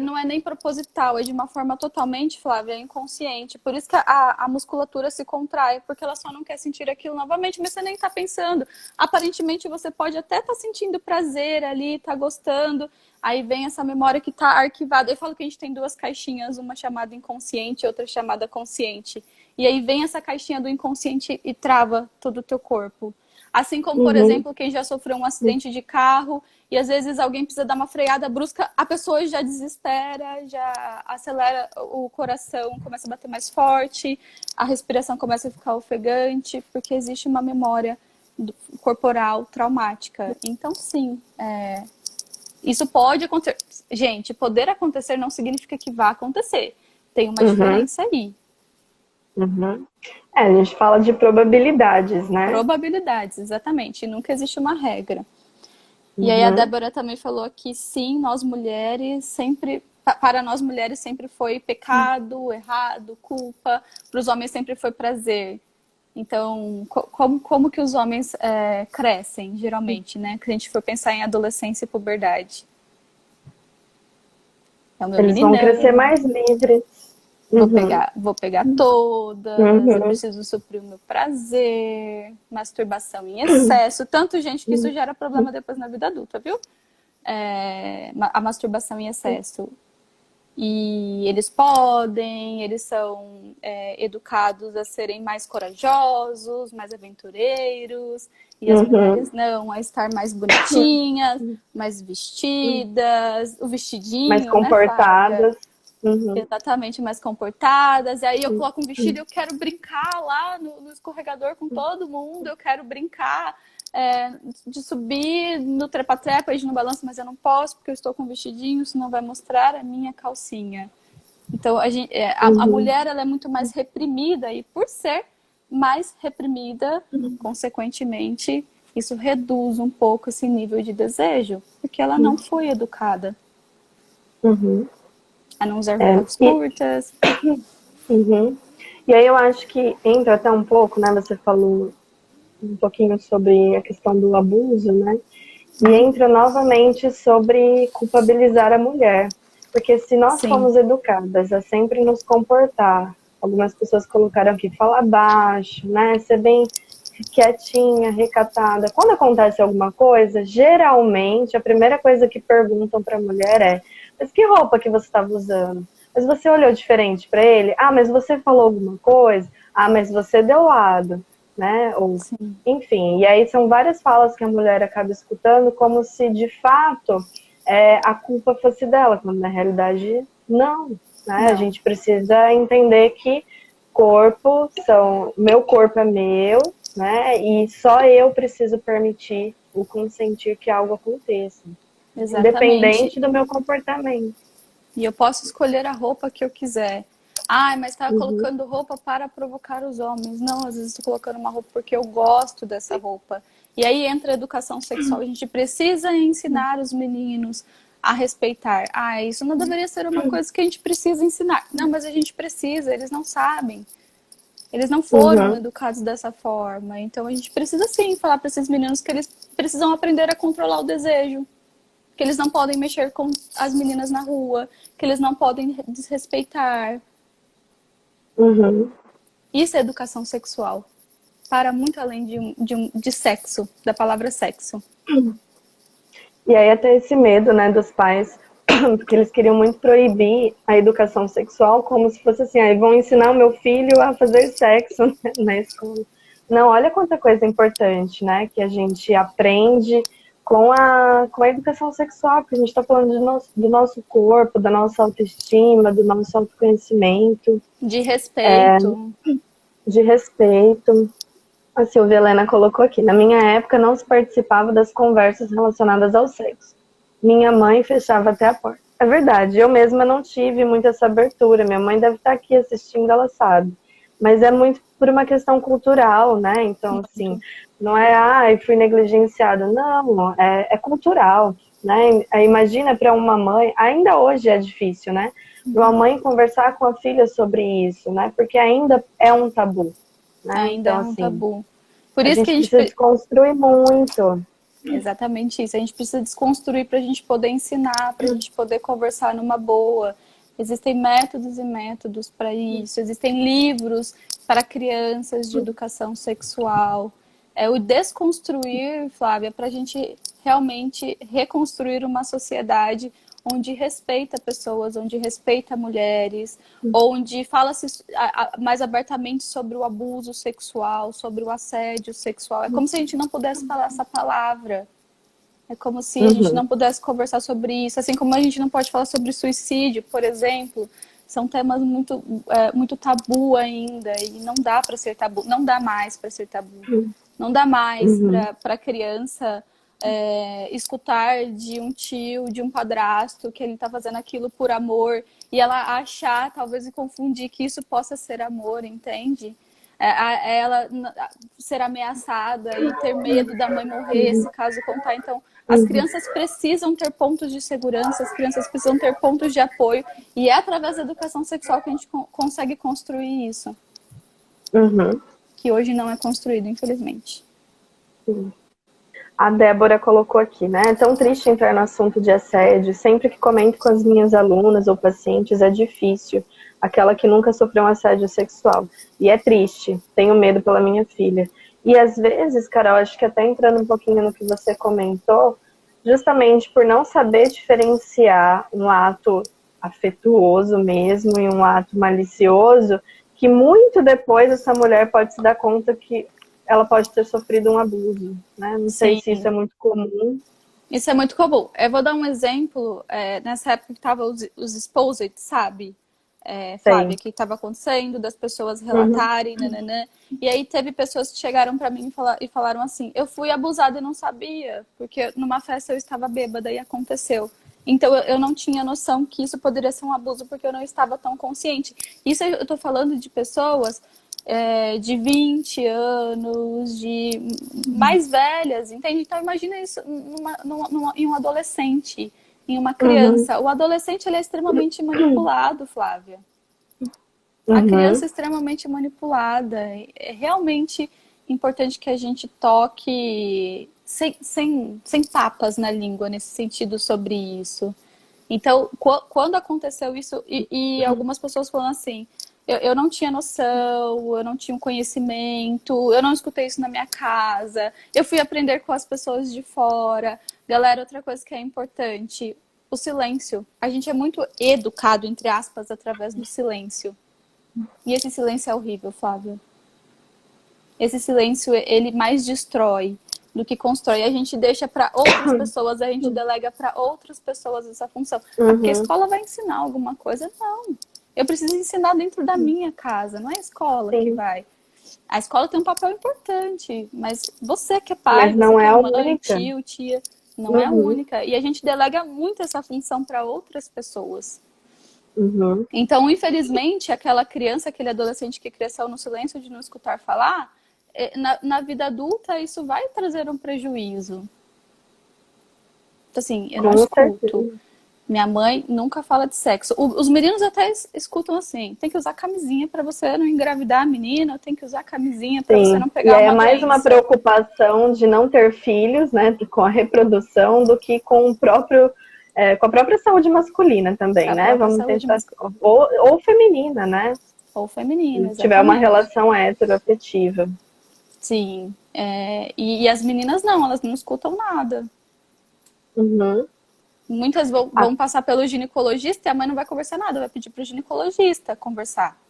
Speaker 2: não é nem proposital, é de uma forma totalmente, Flávia, inconsciente. Por isso que a musculatura se contrai, porque ela só não quer sentir aquilo novamente, mas você nem está pensando. Aparentemente você pode até estar sentindo prazer ali, tá gostando. Aí vem essa memória que está arquivada. Eu falo que a gente tem duas caixinhas, uma chamada inconsciente e outra chamada consciente. E aí vem essa caixinha do inconsciente e trava todo o teu corpo. Assim como, por
Speaker 1: Uhum.
Speaker 2: exemplo, quem já sofreu um acidente de carro e às vezes alguém precisa dar uma freada brusca, a pessoa já desespera, já acelera o coração, começa a bater mais forte, a respiração começa a ficar ofegante, porque existe uma memória corporal traumática. Então, sim, isso pode acontecer. Gente, poder acontecer não significa que vá acontecer. Tem uma
Speaker 1: Uhum.
Speaker 2: diferença aí.
Speaker 1: Uhum. A gente fala de probabilidades, né?
Speaker 2: Probabilidades, exatamente. E nunca existe uma regra. E aí a
Speaker 1: Uhum.
Speaker 2: Débora também falou que sim, nós mulheres sempre para nós mulheres sempre foi pecado, errado, culpa, para os homens sempre foi prazer. Então, como que os homens crescem, geralmente, né? Que a gente for pensar em adolescência e puberdade. É o meu
Speaker 1: Eles vão crescer
Speaker 2: meninão,
Speaker 1: mais livres.
Speaker 2: vou pegar todas, eu
Speaker 1: Uhum.
Speaker 2: preciso suprir o meu prazer, masturbação em excesso. Tanto, gente, que isso gera problema depois na vida adulta, viu? A masturbação em excesso. E eles são educados a serem mais corajosos, mais aventureiros, e as mulheres não, a estar mais bonitinhas, mais vestidas, o
Speaker 1: Mais
Speaker 2: vestidinho, né, Flávia?
Speaker 1: comportadas. Uhum.
Speaker 2: Exatamente, mais comportadas. E aí eu coloco um vestido e eu quero brincar lá no escorregador com todo mundo, eu quero brincar de subir no trepa-trepa e no balanço, mas eu não posso porque eu estou com um vestidinho, senão vai mostrar a minha calcinha. Então, a mulher ela é muito mais reprimida e por ser mais reprimida, consequentemente, isso reduz um pouco esse nível de desejo, porque ela não foi educada
Speaker 1: Uhum.
Speaker 2: a não usar roupas curtas.
Speaker 1: Uhum. E aí eu acho que entra até um pouco, né? Você falou um pouquinho sobre a questão do abuso, né? E entra novamente sobre culpabilizar a mulher. Porque se nós
Speaker 2: Sim.
Speaker 1: fomos educadas a sempre nos comportar, algumas pessoas colocaram aqui, falar baixo, né? Ser bem quietinha, recatada. Quando acontece alguma coisa, geralmente a primeira coisa que perguntam para a mulher é: mas que roupa que você estava usando? Mas você olhou diferente para ele? Ah, mas você falou alguma coisa? Ah, mas você deu lado, né? Ou,
Speaker 2: Sim.
Speaker 1: enfim, e aí são várias falas que a mulher acaba escutando como se de fato a culpa fosse dela, quando na realidade não, né? A
Speaker 2: Não.
Speaker 1: gente precisa entender que meu corpo é meu, né? E só eu preciso permitir o consentir que algo aconteça,
Speaker 2: Exatamente.
Speaker 1: independente do meu comportamento.
Speaker 2: E eu posso escolher a roupa que eu quiser. Ai, mas estava
Speaker 1: Uhum.
Speaker 2: colocando roupa para provocar os homens. Não, às vezes estou colocando uma roupa porque eu gosto dessa roupa. E aí entra a educação sexual. A gente precisa ensinar os meninos a respeitar. Ah, isso não deveria ser uma coisa que a gente precisa ensinar. Não, mas a gente precisa, eles não sabem. Eles não foram
Speaker 1: Uhum.
Speaker 2: educados dessa forma. Então a gente precisa sim falar para esses meninos que eles precisam aprender a controlar o desejo, que eles não podem mexer com as meninas na rua, que eles não podem desrespeitar.
Speaker 1: Uhum.
Speaker 2: Isso é educação sexual. Para muito além de sexo, da palavra sexo.
Speaker 1: E aí até esse medo, né, dos pais, porque eles queriam muito proibir a educação sexual, como se fosse assim, aí vão ensinar o meu filho a fazer sexo na escola. Não, olha quanta coisa importante, né, que a gente aprende com a educação sexual, porque a gente está falando do nosso corpo, da nossa autoestima, do nosso autoconhecimento,
Speaker 2: De respeito.
Speaker 1: de respeito. A Silvia Helena colocou aqui, na minha época não se participava das conversas relacionadas ao sexo. Minha mãe fechava até a porta. É verdade, eu mesma não tive muito essa abertura. Minha mãe deve estar aqui assistindo, ela sabe. Mas é muito por uma questão cultural, né? Então, assim, não é, fui negligenciada. Não, é cultural, né? Imagina para uma mãe, ainda hoje é difícil, né? Para uma mãe conversar com a filha sobre isso, né? Porque ainda é um tabu, né?
Speaker 2: Ainda
Speaker 1: Então,
Speaker 2: é um
Speaker 1: assim,
Speaker 2: tabu. Por
Speaker 1: a
Speaker 2: isso que
Speaker 1: gente
Speaker 2: a gente.
Speaker 1: precisa desconstruir muito.
Speaker 2: Exatamente isso. A gente precisa desconstruir para a gente poder ensinar, para a gente poder conversar numa boa. Existem métodos e métodos para isso. Existem livros para crianças de educação sexual. É o desconstruir, Flávia, para a gente realmente reconstruir uma sociedade onde respeita pessoas, onde respeita mulheres, onde fala-se mais abertamente sobre o abuso sexual, sobre o assédio sexual. É como se a gente não pudesse falar essa palavra. É como se a gente não pudesse conversar sobre isso. Assim como a gente não pode falar sobre suicídio, por exemplo. São temas muito tabu ainda. E não dá para ser tabu. Não dá mais para ser tabu. Não dá mais para a criança escutar de um tio, de um padrasto, que ele está fazendo aquilo por amor, e ela achar, talvez, e confundir que isso possa ser amor, entende? ela ser ameaçada e ter medo da mãe morrer se caso contar. Então, as crianças precisam ter pontos de segurança, as crianças precisam ter pontos de apoio, e é através da educação sexual que a gente consegue construir isso. Que hoje não é construído, infelizmente.
Speaker 1: A Débora colocou aqui, né? É tão triste entrar no assunto de assédio. Sempre que comento com as minhas alunas ou pacientes, é difícil. Aquela que nunca sofreu um assédio sexual. E é triste. Tenho medo pela minha filha. E às vezes, Carol, acho que até entrando um pouquinho no que você comentou, justamente por não saber diferenciar um ato afetuoso mesmo e um ato malicioso, que muito depois essa mulher pode se dar conta que ela pode ter sofrido um abuso, né? Não sei se isso é muito comum.
Speaker 2: Isso é muito comum. Eu vou dar um exemplo. Nessa época que estavam os exposed, sabe? Flávia, que estava acontecendo, das pessoas relatarem, nananã. E aí teve pessoas que chegaram para mim e falaram assim, eu fui abusada e não sabia, porque numa festa eu estava bêbada e aconteceu. Então eu não tinha noção que isso poderia ser um abuso, porque eu não estava tão consciente. Isso eu estou falando de pessoas de 20 anos, de mais velhas, entende? Então imagina isso em um adolescente, em uma criança. O adolescente, ele é extremamente manipulado, Flávia. A criança é extremamente manipulada. É realmente importante que a gente toque sem papas na língua nesse sentido sobre isso. Então, quando aconteceu isso, e algumas pessoas falam assim, eu não tinha noção, eu não tinha um conhecimento, eu não escutei isso na minha casa, eu fui aprender com as pessoas de fora. Galera, outra coisa que é importante, o silêncio. A gente é muito educado, entre aspas, através do silêncio. E esse silêncio é horrível, Flávia. Esse silêncio, ele mais destrói do que constrói. A gente deixa para outras pessoas, a gente delega para outras pessoas essa função. Porque a escola vai ensinar alguma coisa? Não. Eu preciso ensinar dentro da minha casa, não é a escola que vai. A escola tem um papel importante, mas você que é pai,
Speaker 1: mas não
Speaker 2: você que
Speaker 1: é
Speaker 2: é mãe,
Speaker 1: única.
Speaker 2: tio, tia, não é a única. E a gente delega muito essa função para outras pessoas. Então, infelizmente, aquela criança, aquele adolescente que cresceu no silêncio de não escutar falar, na vida adulta isso vai trazer um prejuízo. Então, assim, eu não escuto. Minha mãe nunca fala de sexo. Os meninos até escutam assim, tem que usar camisinha para você não engravidar a menina, tem que usar camisinha para você não pegar uma doença. E é mais
Speaker 1: uma preocupação de não ter filhos, né, com a reprodução, do que com o próprio... com a própria saúde masculina também, né? Vamos tentar... ou feminina, né?
Speaker 2: Ou feminina,
Speaker 1: se tiver uma relação heteroafetiva.
Speaker 2: Sim. E as meninas não, elas não escutam nada. Muitas vão passar pelo ginecologista e a mãe não vai conversar nada, vai pedir pro ginecologista conversar.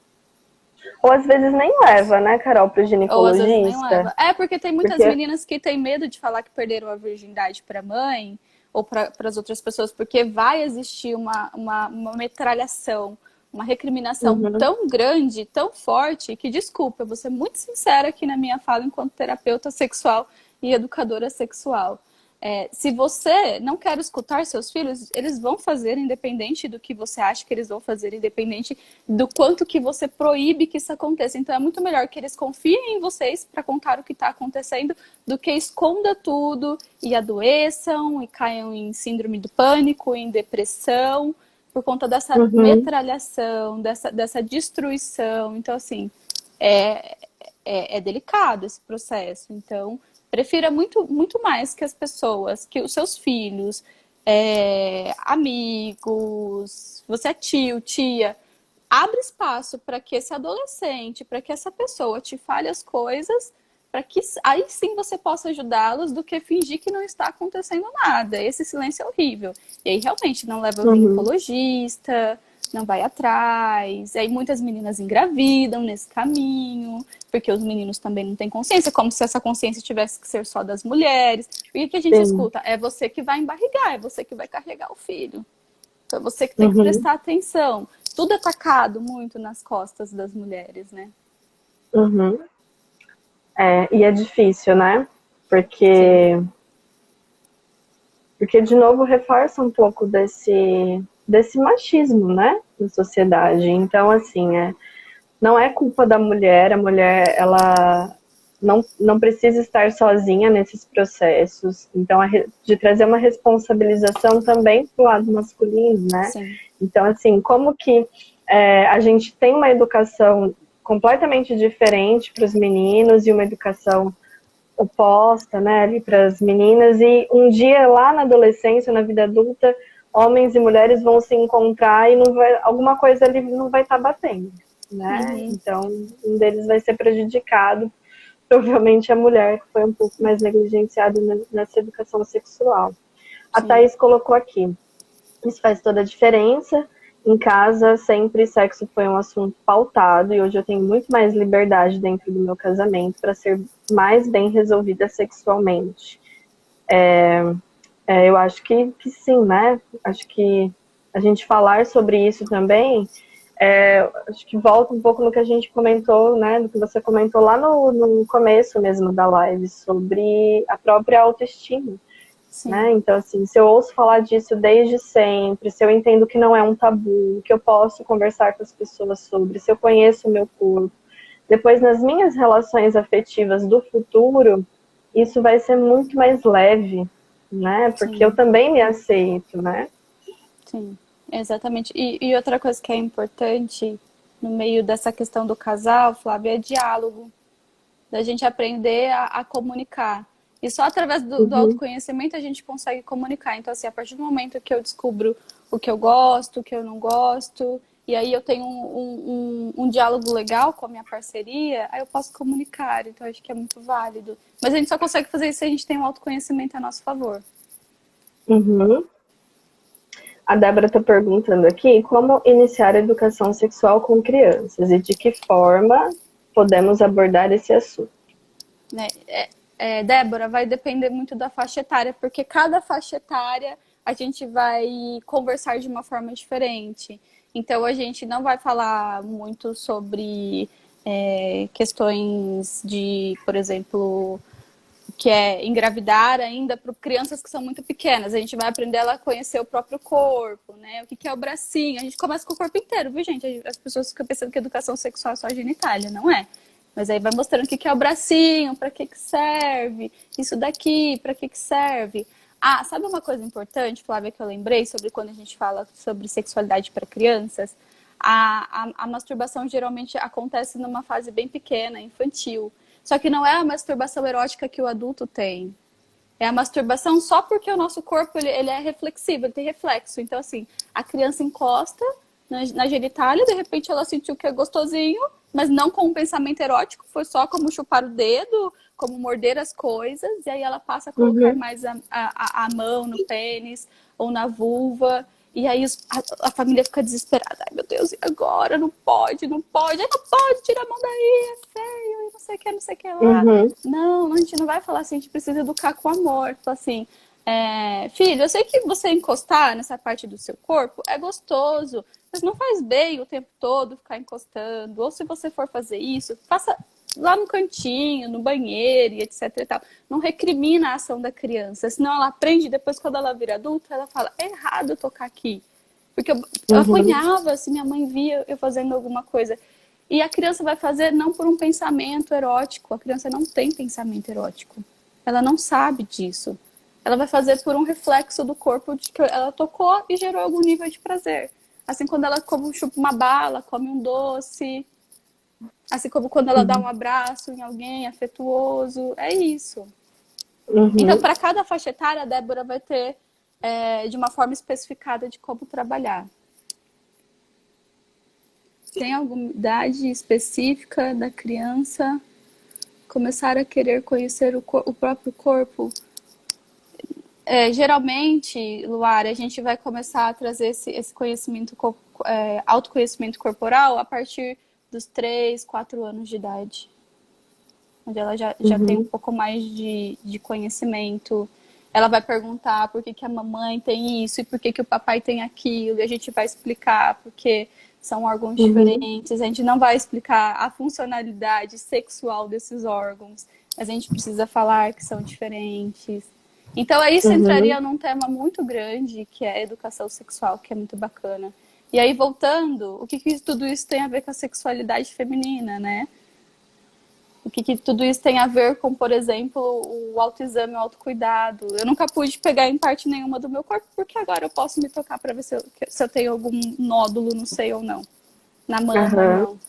Speaker 1: Ou às vezes nem leva, né, Carol, pro ginecologista.
Speaker 2: Ou às vezes nem leva. Porque tem muitas meninas que têm medo de falar que perderam a virgindade pra mãe ou para as outras pessoas, porque vai existir uma metralhação, uma recriminação tão grande, tão forte, que, desculpa, eu vou ser muito sincera aqui na minha fala enquanto terapeuta sexual e educadora sexual. Se você não quer escutar seus filhos, eles vão fazer independente do que você acha que eles vão fazer, independente do quanto que você proíbe que isso aconteça. Então é muito melhor que eles confiem em vocês para contar o que está acontecendo do que esconda tudo e adoeçam e caiam em síndrome do pânico, em depressão, por conta dessa metralhação, dessa destruição. Então, assim, é delicado esse processo. Então, prefira muito, muito mais que as pessoas, que os seus filhos, amigos, você é tio, tia, abre espaço para que esse adolescente, para que essa pessoa te fale as coisas, para que aí sim você possa ajudá-los, do que fingir que não está acontecendo nada. Esse silêncio é horrível. E aí realmente não leva o ginecologista, não vai atrás. E aí muitas meninas engravidam nesse caminho, porque os meninos também não têm consciência, como se essa consciência tivesse que ser só das mulheres. E o que a gente escuta? É você que vai embarrigar, é você que vai carregar o filho. Então é você que tem que prestar atenção. Tudo é tacado muito nas costas das mulheres, né?
Speaker 1: E é difícil, né? Porque de novo reforça um pouco desse machismo, né, na sociedade. Então, assim, não é culpa da mulher, a mulher, ela não precisa estar sozinha nesses processos. Então, de trazer uma responsabilização também para o lado masculino, né?
Speaker 2: Sim.
Speaker 1: Então, assim, como que a gente tem uma educação completamente diferente para os meninos e uma educação oposta, né, ali para as meninas, e um dia lá na adolescência, na vida adulta, homens e mulheres vão se encontrar e não vai, alguma coisa ali não vai estar batendo, né?
Speaker 2: Uhum.
Speaker 1: Então, um deles vai ser prejudicado, provavelmente a mulher, que foi um pouco mais negligenciada nessa educação sexual. A
Speaker 2: Sim.
Speaker 1: Thaís colocou aqui, isso faz toda a diferença. Em casa, sempre sexo foi um assunto pautado e hoje eu tenho muito mais liberdade dentro do meu casamento para ser mais bem resolvida sexualmente. Eu acho que sim, né? Acho que a gente falar sobre isso também, acho que volta um pouco no que a gente comentou, né? No que você comentou lá no começo mesmo da live, sobre a própria autoestima.
Speaker 2: Sim.
Speaker 1: Né? Então, assim, se eu ouço falar disso desde sempre, se eu entendo que não é um tabu, que eu posso conversar com as pessoas sobre, se eu conheço o meu corpo, depois nas minhas relações afetivas do futuro, isso vai ser muito mais leve, né? Porque eu
Speaker 2: Sim.
Speaker 1: também me aceito, né?
Speaker 2: Sim, exatamente. E outra coisa que é importante no meio dessa questão do casal, Flávia, é diálogo. Da gente aprender a comunicar. E só através do
Speaker 1: Uhum,
Speaker 2: autoconhecimento a gente consegue comunicar. Então, assim, a partir do momento que eu descubro o que eu gosto, o que eu não gosto, e aí eu tenho um diálogo legal com a minha parceria, aí eu posso comunicar. Então, acho que é muito válido. Mas a gente só consegue fazer isso se a gente tem um autoconhecimento a nosso favor.
Speaker 1: uhum. A Débora está perguntando aqui como iniciar a educação sexual com crianças e de que forma podemos abordar esse assunto.
Speaker 2: Né? Débora, vai depender muito da faixa etária, porque cada faixa etária a gente vai conversar de uma forma diferente. Então, a gente não vai falar muito sobre questões de, por exemplo, que é engravidar ainda para crianças que são muito pequenas. A gente vai aprender ela a conhecer o próprio corpo, né? O que é o bracinho. A gente começa com o corpo inteiro, viu, gente? As pessoas ficam pensando que educação sexual é só genitália, não é? Mas aí vai mostrando o que é o bracinho, para que serve, isso daqui, para que serve. Ah, sabe uma coisa importante, Flávia, que eu lembrei sobre quando a gente fala sobre sexualidade para crianças? A masturbação geralmente acontece numa fase bem pequena, infantil. Só que não é a masturbação erótica que o adulto tem. É a masturbação só porque o nosso corpo ele é reflexivo, ele tem reflexo. Então, assim, a criança encosta na genitália, de repente ela sentiu que é gostosinho, mas não com um pensamento erótico, foi só como chupar o dedo, como morder as coisas, e aí ela passa a colocar
Speaker 1: Uhum,
Speaker 2: mais a mão no pênis ou na vulva. E aí a família fica desesperada. Ai, meu Deus, e agora? Não pode, não pode. Ai, não pode, tira a mão daí, é feio, e não sei o que, não sei o que lá.
Speaker 1: uhum,
Speaker 2: Não, a gente não vai falar assim, a gente precisa educar com amor. Fala assim, filho, eu sei que você encostar nessa parte do seu corpo é gostoso, mas não faz bem o tempo todo ficar encostando. Ou se você for fazer isso, faça lá no cantinho, no banheiro e etc e tal. Não recrimina a ação da criança, senão ela aprende, depois quando ela vira adulta, ela fala, é errado tocar aqui. Porque eu
Speaker 1: uhum,
Speaker 2: apanhava se minha mãe via eu fazendo alguma coisa. E a criança vai fazer não por um pensamento erótico. A criança não tem pensamento erótico. Ela não sabe disso. Ela vai fazer por um reflexo do corpo de que ela tocou e gerou algum nível de prazer. Assim, quando ela chupa uma bala, come um doce. Assim como quando ela dá um
Speaker 1: uhum,
Speaker 2: abraço em alguém afetuoso. É isso. Então,
Speaker 1: uhum.
Speaker 2: para cada faixa etária, a Débora vai ter de uma forma especificada de como trabalhar. Tem alguma idade específica da criança começar a querer conhecer o próprio corpo? Geralmente, Luara, a gente vai começar a trazer esse conhecimento, autoconhecimento corporal a partir dos 3, 4 anos de idade. Onde ela já tem um
Speaker 1: Uhum,
Speaker 2: pouco mais de conhecimento. Ela vai perguntar por que a mamãe tem isso e por que o papai tem aquilo. E a gente vai explicar porque são órgãos
Speaker 1: uhum,
Speaker 2: diferentes. A gente não vai explicar a funcionalidade sexual desses órgãos, mas a gente precisa falar que são diferentes. Então, isso
Speaker 1: uhum,
Speaker 2: entraria num tema muito grande, que é a educação sexual, que é muito bacana. E aí, voltando, o que tudo isso tem a ver com a sexualidade feminina, né? O que tudo isso tem a ver com, por exemplo, o autoexame, o autocuidado. Eu nunca pude pegar em parte nenhuma do meu corpo, porque agora eu posso me tocar para ver se eu tenho algum nódulo no seio ou não. Na mama ou
Speaker 1: Aham.
Speaker 2: não.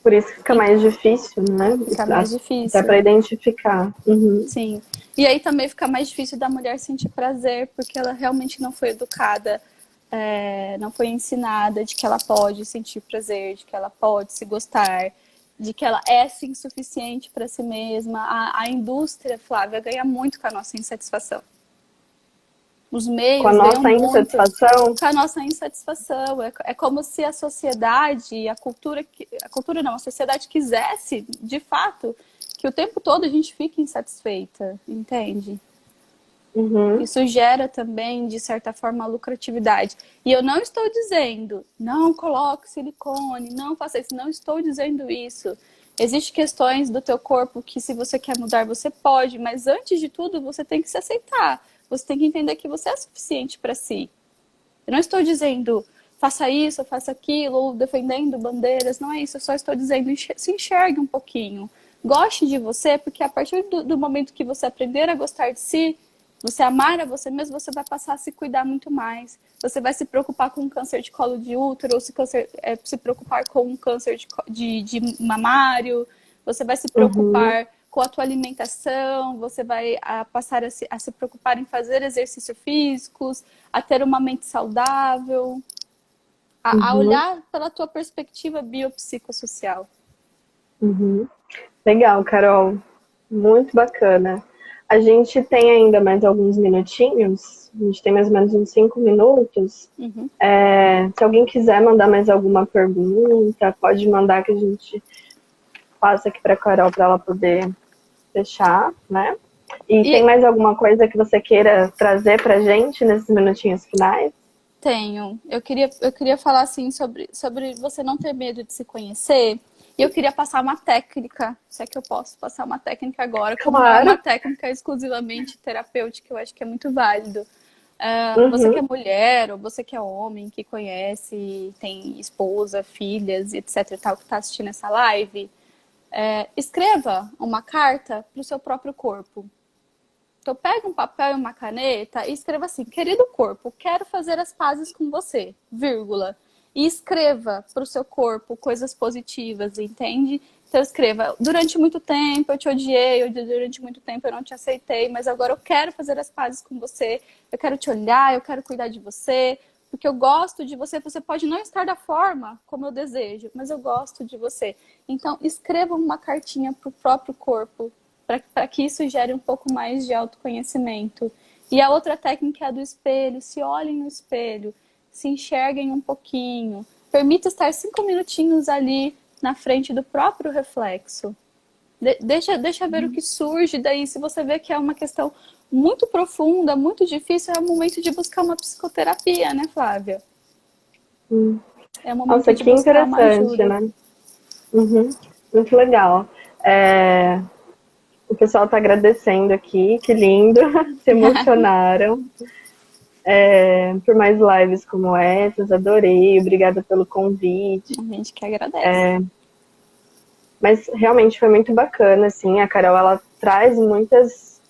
Speaker 1: Por isso que fica
Speaker 2: E
Speaker 1: mais difícil, né?
Speaker 2: fica mais
Speaker 1: Até para
Speaker 2: difícil.
Speaker 1: identificar. Uhum.
Speaker 2: Sim. E aí também fica mais difícil da mulher sentir prazer, porque ela realmente não foi educada, não foi ensinada de que ela pode sentir prazer, de que ela pode se gostar, de que ela é sim suficiente para si mesma. A indústria, Flávia, ganha muito com a nossa insatisfação. Os
Speaker 1: Com a
Speaker 2: meios ganham
Speaker 1: nossa
Speaker 2: muito
Speaker 1: insatisfação.
Speaker 2: com a nossa insatisfação. É como se a sociedade, a cultura não, a sociedade quisesse, de fato, que o tempo todo a gente fique insatisfeita, entende?
Speaker 1: Uhum.
Speaker 2: Isso gera também, de certa forma, lucratividade. E eu não estou dizendo, não coloque silicone, não faça isso, não estou dizendo isso. Existem questões do teu corpo que, se você quer mudar, você pode, mas antes de tudo, você tem que se aceitar. Você tem que entender que você é suficiente para si. Eu não estou dizendo, faça isso, faça aquilo, ou defendendo bandeiras, não é isso. Eu só estou dizendo, se enxergue um pouquinho. Goste de você, porque a partir do momento que você aprender a gostar de si, você amar a você mesmo, você vai passar a se cuidar muito mais. Você vai se preocupar com um câncer de colo de útero, ou se preocupar com um câncer de mamário. Você vai se
Speaker 1: Uhum.
Speaker 2: preocupar com a tua alimentação, você vai passar a se preocupar em fazer exercícios físicos, a ter uma mente saudável, a
Speaker 1: Uhum.
Speaker 2: olhar pela tua perspectiva biopsicossocial.
Speaker 1: Uhum. Legal, Carol. Muito bacana. A gente tem ainda mais alguns minutinhos. A gente tem mais ou menos uns 5 minutos.
Speaker 2: Uhum.
Speaker 1: Se alguém quiser mandar mais alguma pergunta, pode mandar que a gente passa aqui para a Carol para ela poder fechar, né? E tem
Speaker 2: E
Speaker 1: mais alguma coisa que você queira trazer para a gente nesses minutinhos finais?
Speaker 2: tenho. Eu queria falar assim sobre você não ter medo de se conhecer. E eu queria passar uma técnica, se é que eu posso passar uma técnica agora, como não é uma
Speaker 1: Claro.
Speaker 2: técnica exclusivamente terapêutica, eu acho que é muito válido. Você que
Speaker 1: Uhum.
Speaker 2: é mulher, ou você que é homem, que conhece, tem esposa, filhas, etc e tal, que está assistindo essa live, escreva uma carta para o seu próprio corpo. Então, pega um papel e uma caneta e escreva assim: querido corpo, quero fazer as pazes com você, vírgula. E escreva para o seu corpo coisas positivas, entende? Então, escreva: durante muito tempo eu te odiei, durante muito tempo eu não te aceitei, mas agora eu quero fazer as pazes com você, eu quero te olhar, eu quero cuidar de você, porque eu gosto de você. Você pode não estar da forma como eu desejo, mas eu gosto de você. Então, escreva uma cartinha para o próprio corpo, para que isso gere um pouco mais de autoconhecimento. E a outra técnica é a do espelho. Se olhem no espelho, se enxerguem um pouquinho. Permita estar 5 minutinhos ali na frente do próprio reflexo. Deixa ver o que surge daí. Se você vê que é uma questão muito profunda, muito difícil, é o momento de buscar uma psicoterapia, né, Flávia? É o momento
Speaker 1: Nossa,
Speaker 2: de
Speaker 1: que
Speaker 2: buscar uma
Speaker 1: interessante,
Speaker 2: ajuda.
Speaker 1: né? Uhum. Muito legal. O pessoal está agradecendo aqui, que lindo, se emocionaram. Por mais lives como essas, adorei, obrigada pelo convite.
Speaker 2: A gente que agradece.
Speaker 1: Mas realmente foi muito bacana, assim, a Carol, ela traz muitas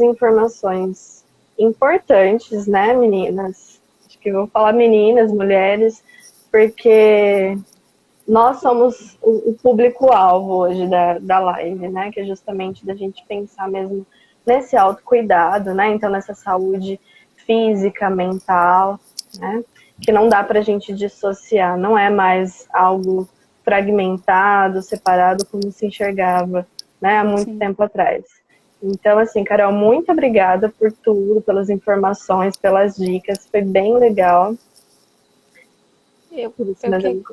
Speaker 1: informações importantes, né, meninas? Acho que eu vou falar meninas, mulheres, porque nós somos o público-alvo hoje da live, né? Que é justamente da gente pensar mesmo nesse autocuidado, né? Então, nessa saúde física, mental, né? Que não dá para a gente dissociar, não é mais algo fragmentado, separado, como se enxergava, né? Há muito
Speaker 2: Sim.
Speaker 1: tempo atrás. Então, assim, Carol, muito obrigada por tudo, pelas informações, pelas dicas, foi bem legal.
Speaker 2: Eu,
Speaker 1: Por isso,
Speaker 2: eu
Speaker 1: mas
Speaker 2: que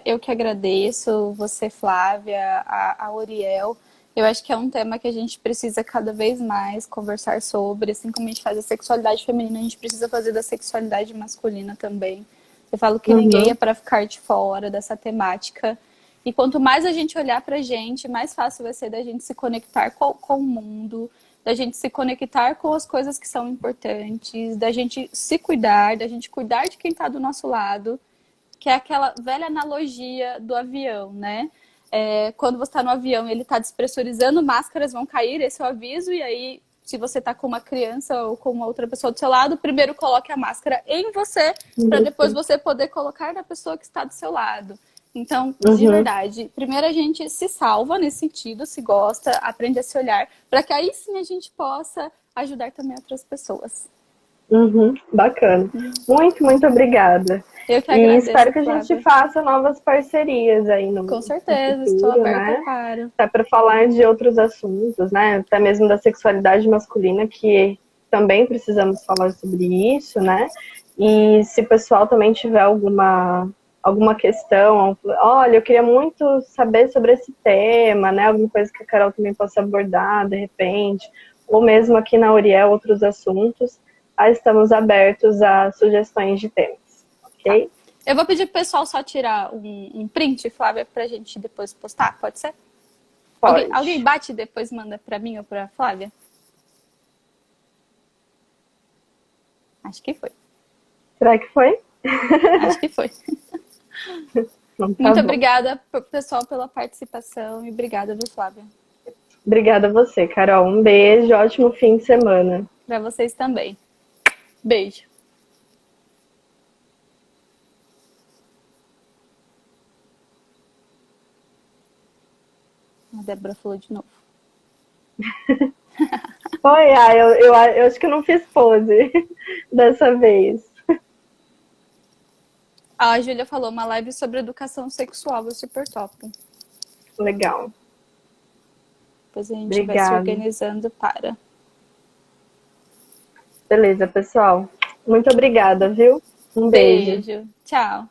Speaker 2: eu que agradeço você, Flávia, a Uriel. Eu acho que é um tema que a gente precisa cada vez mais conversar sobre, assim como a gente faz a sexualidade feminina, a gente precisa fazer da sexualidade masculina também. Eu falo que ninguém é
Speaker 1: Uhum.
Speaker 2: para ficar de fora dessa temática. E quanto mais a gente olhar pra gente, mais fácil vai ser da gente se conectar com o mundo, da gente se conectar com as coisas que são importantes, da gente se cuidar, da gente cuidar de quem está do nosso lado, que é aquela velha analogia do avião, né? Quando você está no avião e ele está despressurizando, máscaras vão cair, esse é o aviso, e aí, se você está com uma criança ou com uma outra pessoa do seu lado, primeiro coloque a máscara em você, para depois você poder colocar na pessoa que está do seu lado. Então, de verdade, primeiro a gente se salva nesse sentido, se gosta, aprende a se olhar, para que aí sim a gente possa ajudar também outras pessoas.
Speaker 1: Bacana. Muito, muito obrigada.
Speaker 2: Eu que
Speaker 1: E
Speaker 2: agradeço,
Speaker 1: espero que a
Speaker 2: Flávia.
Speaker 1: gente faça novas parcerias aí no
Speaker 2: Com certeza,
Speaker 1: futuro,
Speaker 2: estou aberta,
Speaker 1: né?
Speaker 2: para.
Speaker 1: Até para falar de outros assuntos, né? Até mesmo da sexualidade masculina, que também precisamos falar sobre isso, né? E se o pessoal também tiver alguma questão, olha, eu queria muito saber sobre esse tema, né? Alguma coisa que a Carol também possa abordar, de repente, ou mesmo aqui na Uriel, outros assuntos, aí estamos abertos a sugestões de temas, ok?
Speaker 2: Eu vou pedir pro pessoal só tirar um print, Flávia, pra gente depois postar, pode ser?
Speaker 1: Pode.
Speaker 2: Alguém bate e depois manda pra mim ou pra Flávia? Acho que foi.
Speaker 1: Será que foi?
Speaker 2: Acho que foi.
Speaker 1: Então, tá
Speaker 2: Muito
Speaker 1: bom.
Speaker 2: obrigada, pessoal, pela participação e obrigada, viu, Flávia?
Speaker 1: Obrigada a você, Carol. Um beijo, ótimo fim de semana.
Speaker 2: Pra vocês também. Beijo. A Débora falou de novo.
Speaker 1: Foi, eu acho que eu não fiz pose dessa vez.
Speaker 2: A Júlia falou uma live sobre educação sexual, eu super topo.
Speaker 1: Legal.
Speaker 2: Depois a gente vai se organizando para.
Speaker 1: Beleza, pessoal. Muito obrigada, viu? Um beijo.
Speaker 2: Beijo. Tchau.